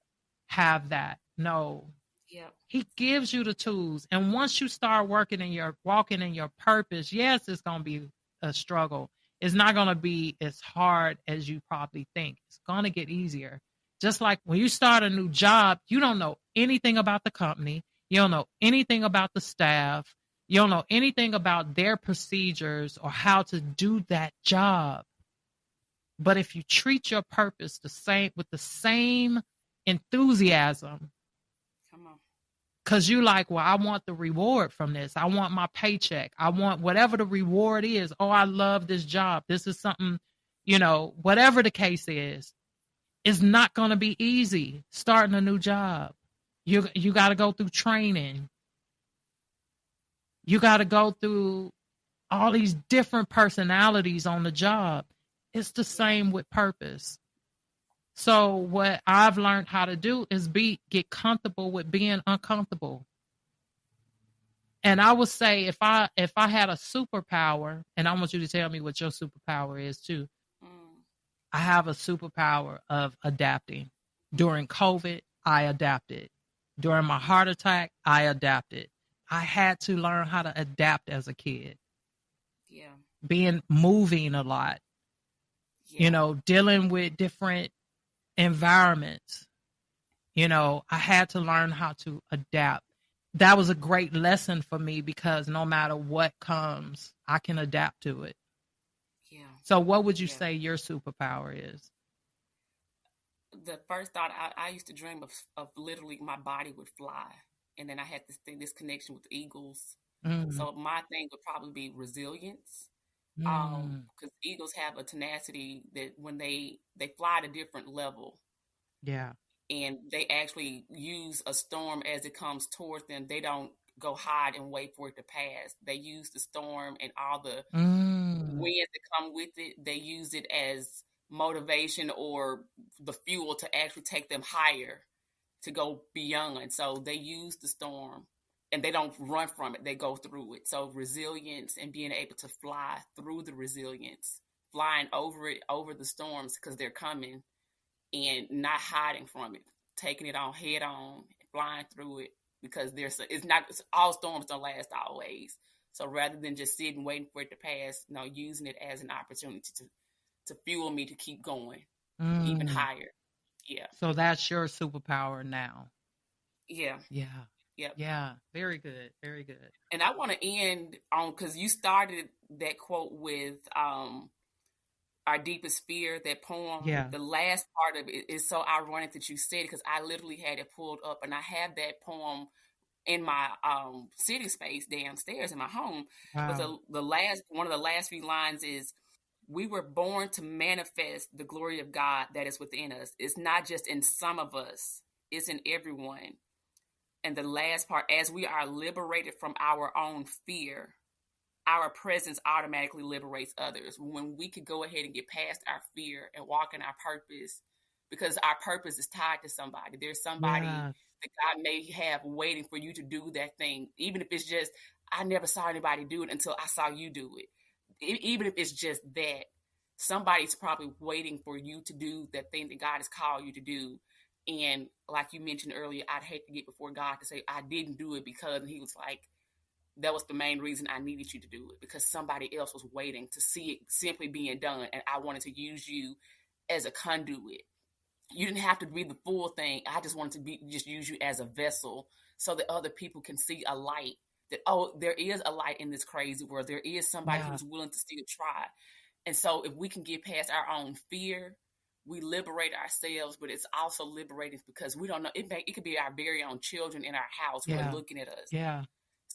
have that. No. Yep. He gives you the tools. And once you start walking in your purpose, yes, it's going to be a struggle. It's not going to be as hard as you probably think. It's going to get easier. Just like when you start a new job, you don't know anything about the company. You don't know anything about the staff. You don't know anything about their procedures or how to do that job. But if you treat your purpose with the same enthusiasm, because you like, well, I want the reward from this. I want my paycheck. I want whatever the reward is. Oh, I love this job. This is something, whatever the case is, it's not going to be easy starting a new job. You got to go through training. You got to go through all these different personalities on the job. It's the same with purpose. So what I've learned how to do is get comfortable with being uncomfortable. And I would say if I had a superpower, and I want you to tell me what your superpower is too. I have a superpower of adapting. During COVID, I adapted. During my heart attack, I adapted. I had to learn how to adapt as a kid. Yeah. Moving a lot. Yeah. Dealing with different environments. I had to learn how to adapt. That was a great lesson for me because no matter what comes, I can adapt to it. Yeah. So what would you say your superpower is? The first thought, I used to dream of literally my body would fly. And then I had this connection with eagles. So my thing would probably be resilience. Because eagles have a tenacity that when they fly at a different level. Yeah. And they actually use a storm as it comes towards them. They don't go hide and wait for it to pass. They use the storm and all the winds that come with it. They use it as motivation or the fuel to actually take them higher, to go beyond. So they use the storm and they don't run from it. They go through it. So resilience and being able to fly through the resilience, flying over it, over the storms because they're coming, and not hiding from it, taking it on head on, flying through it, because all storms don't last always. So rather than just sitting waiting for it to pass, using it as an opportunity to fuel me to keep going even higher. Yeah. So that's your superpower now. Yeah. Yeah. Yep. Yeah. Very good. Very good. And I want to end on, because you started that quote with Our Deepest Fear, that poem. Yeah. The last part of it is so ironic that you said it, because I literally had it pulled up and I have that poem in my sitting space downstairs in my home. Wow. But one of the last few lines is, "We were born to manifest the glory of God that is within us. It's not just in some of us, it's in everyone." And the last part, "As we are liberated from our own fear, our presence automatically liberates others." When we could go ahead and get past our fear and walk in our purpose, because our purpose is tied to somebody. There's somebody that God may have waiting for you to do that thing. Even if it's just, I never saw anybody do it until I saw you do it. Even if it's just that, somebody's probably waiting for you to do that thing that God has called you to do. And like you mentioned earlier, I'd hate to get before God to say I didn't do it, because he was like, that was the main reason I needed you to do it, because somebody else was waiting to see it simply being done. And I wanted to use you as a conduit. You didn't have to be the full thing. I just wanted to just use you as a vessel so that other people can see a light, that, there is a light in this crazy world. There is somebody who's willing to still try. And so if we can get past our own fear, we liberate ourselves, but it's also liberating because we don't know. It could be our very own children in our house who are looking at us. Yeah.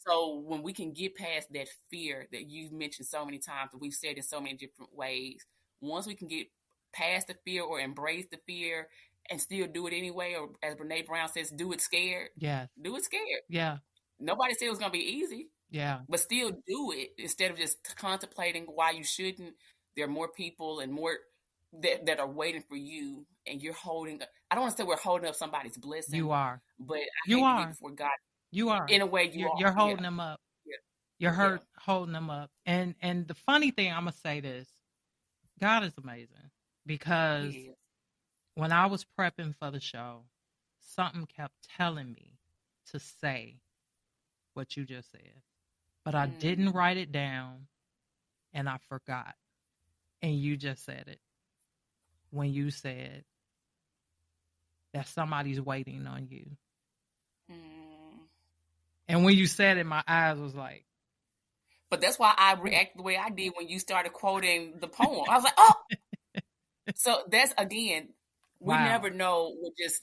So when we can get past that fear that you've mentioned so many times, that we've said in so many different ways, once we can get past the fear or embrace the fear and still do it anyway, or as Brene Brown says, do it scared. Yeah. Do it scared. Yeah. Nobody said it was going to be easy. Yeah. But still do it instead of just contemplating why you shouldn't. There are more people and more that are waiting for you, and you're holding. I don't want to say we're holding up somebody's blessing. You are. But you are. Before God. You are. In a way, you're holding them up. Yeah. You're holding them up. And the funny thing, I'm going to say this. God is amazing, because when I was prepping for the show, something kept telling me to say what you just said. But I didn't write it down, and I forgot. And you just said it. When you said that somebody's waiting on you. And when you said it, my eyes was like. But that's why I reacted the way I did when you started quoting the poem. I was like, oh. So that's, again, we never know.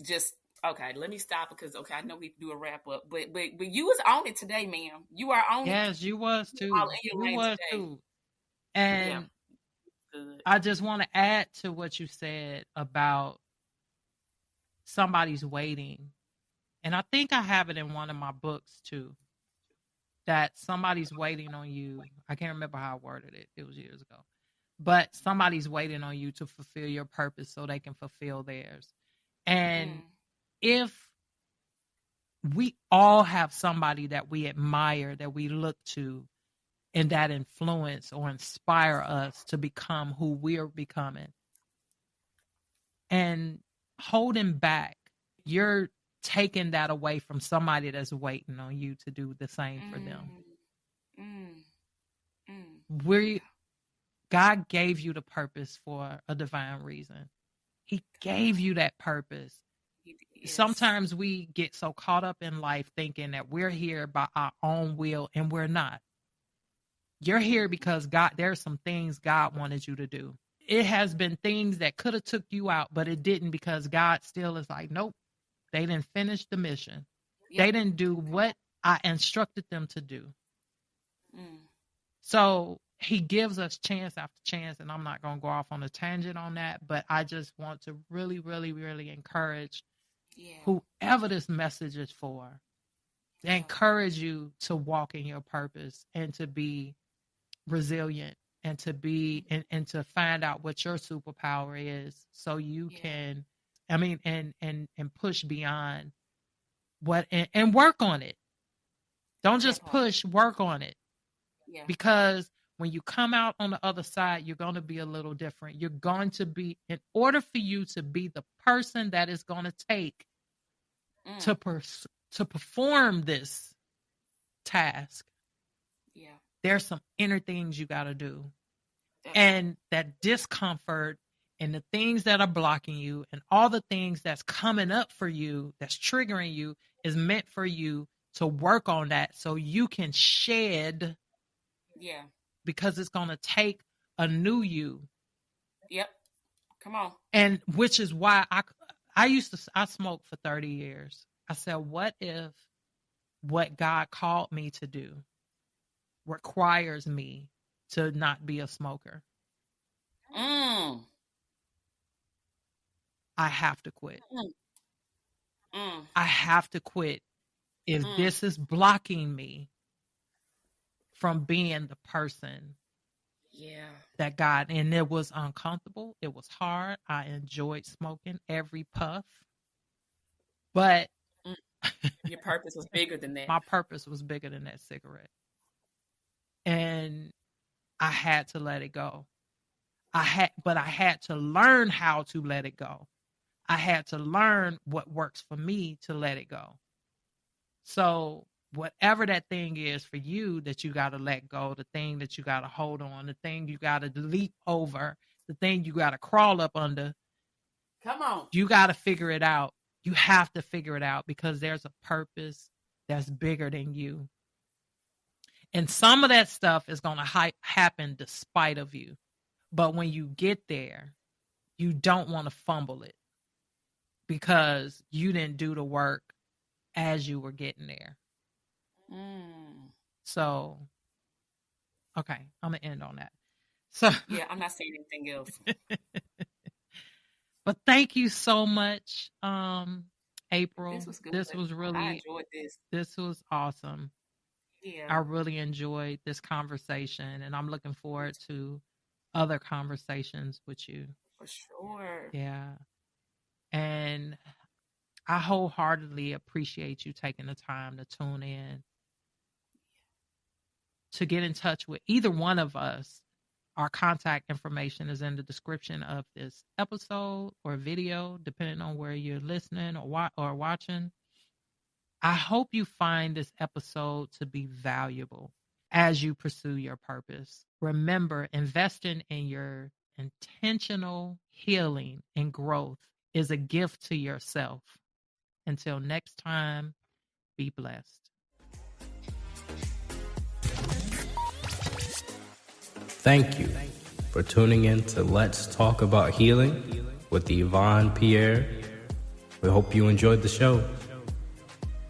Just okay, let me stop, because, I know we do a wrap up. But you was on it today, ma'am. You are on it. Yes, you was too. You was too. And I just want to add to what you said about somebody's waiting. And I think I have it in one of my books too, that somebody's waiting on you. I can't remember how I worded it. It was years ago. But somebody's waiting on you to fulfill your purpose so they can fulfill theirs. And if we all have somebody that we admire, that we look to, and that influence or inspire us to become who we're becoming. And holding back, you're taking that away from somebody that's waiting on you to do the same for them. God gave you the purpose for a divine reason. He gave you that purpose. Yes. Sometimes we get so caught up in life thinking that we're here by our own will, and we're not. You're here because God, there's some things God wanted you to do. It has been things that could have took you out, but it didn't, because God still is like, nope, they didn't finish the mission. Yep. They didn't do what I instructed them to do. So he gives us chance after chance, and I'm not going to go off on a tangent on that, but I just want to really, really, really encourage whoever this message is for, encourage you to walk in your purpose and to be resilient and to be and to find out what your superpower is, so you can, and push beyond what and work on it. Don't just push, work on it. Yeah. Because when you come out on the other side, you're going to be a little different. You're going to be, in order for you to be the person that is going to take to perform this task, there's some inner things you got to do. And that discomfort and the things that are blocking you and all the things that's coming up for you, that's triggering you, is meant for you to work on that so you can shed. Yeah. Because it's going to take a new you. Yep. Come on. And which is why I smoked for 30 years. I said, what if what God called me to do requires me to not be a smoker? I have to quit. I have to quit if this is blocking me from being the person that God, and it was uncomfortable. It was hard. I enjoyed smoking every puff, but your purpose was bigger than that. My purpose was bigger than that cigarette. And I had to let it go. But I had to learn how to let it go. I had to learn what works for me to let it go. So whatever that thing is for you that you got to let go, the thing that you got to hold on, the thing you got to leap over, the thing you got to crawl up under. Come on. You got to figure it out. You have to figure it out, because there's a purpose that's bigger than you. And some of that stuff is going to happen despite of you. But when you get there, you don't want to fumble it, because you didn't do the work as you were getting there. So, okay, I'm going to end on that. So yeah, I'm not saying anything else. But thank you so much, April. This was good. This was really, I enjoyed this. This was awesome. Yeah. I really enjoyed this conversation, and I'm looking forward to other conversations with you. For sure. Yeah. And I wholeheartedly appreciate you taking the time to tune in, to get in touch with either one of us. Our contact information is in the description of this episode or video, depending on where you're listening or watching. I hope you find this episode to be valuable as you pursue your purpose. Remember, investing in your intentional healing and growth is a gift to yourself. Until next time, be blessed. Thank you for tuning in to Let's Talk About Healing with Yvonne Pierre. We hope you enjoyed the show.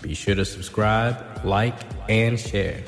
Be sure to subscribe, like, and share.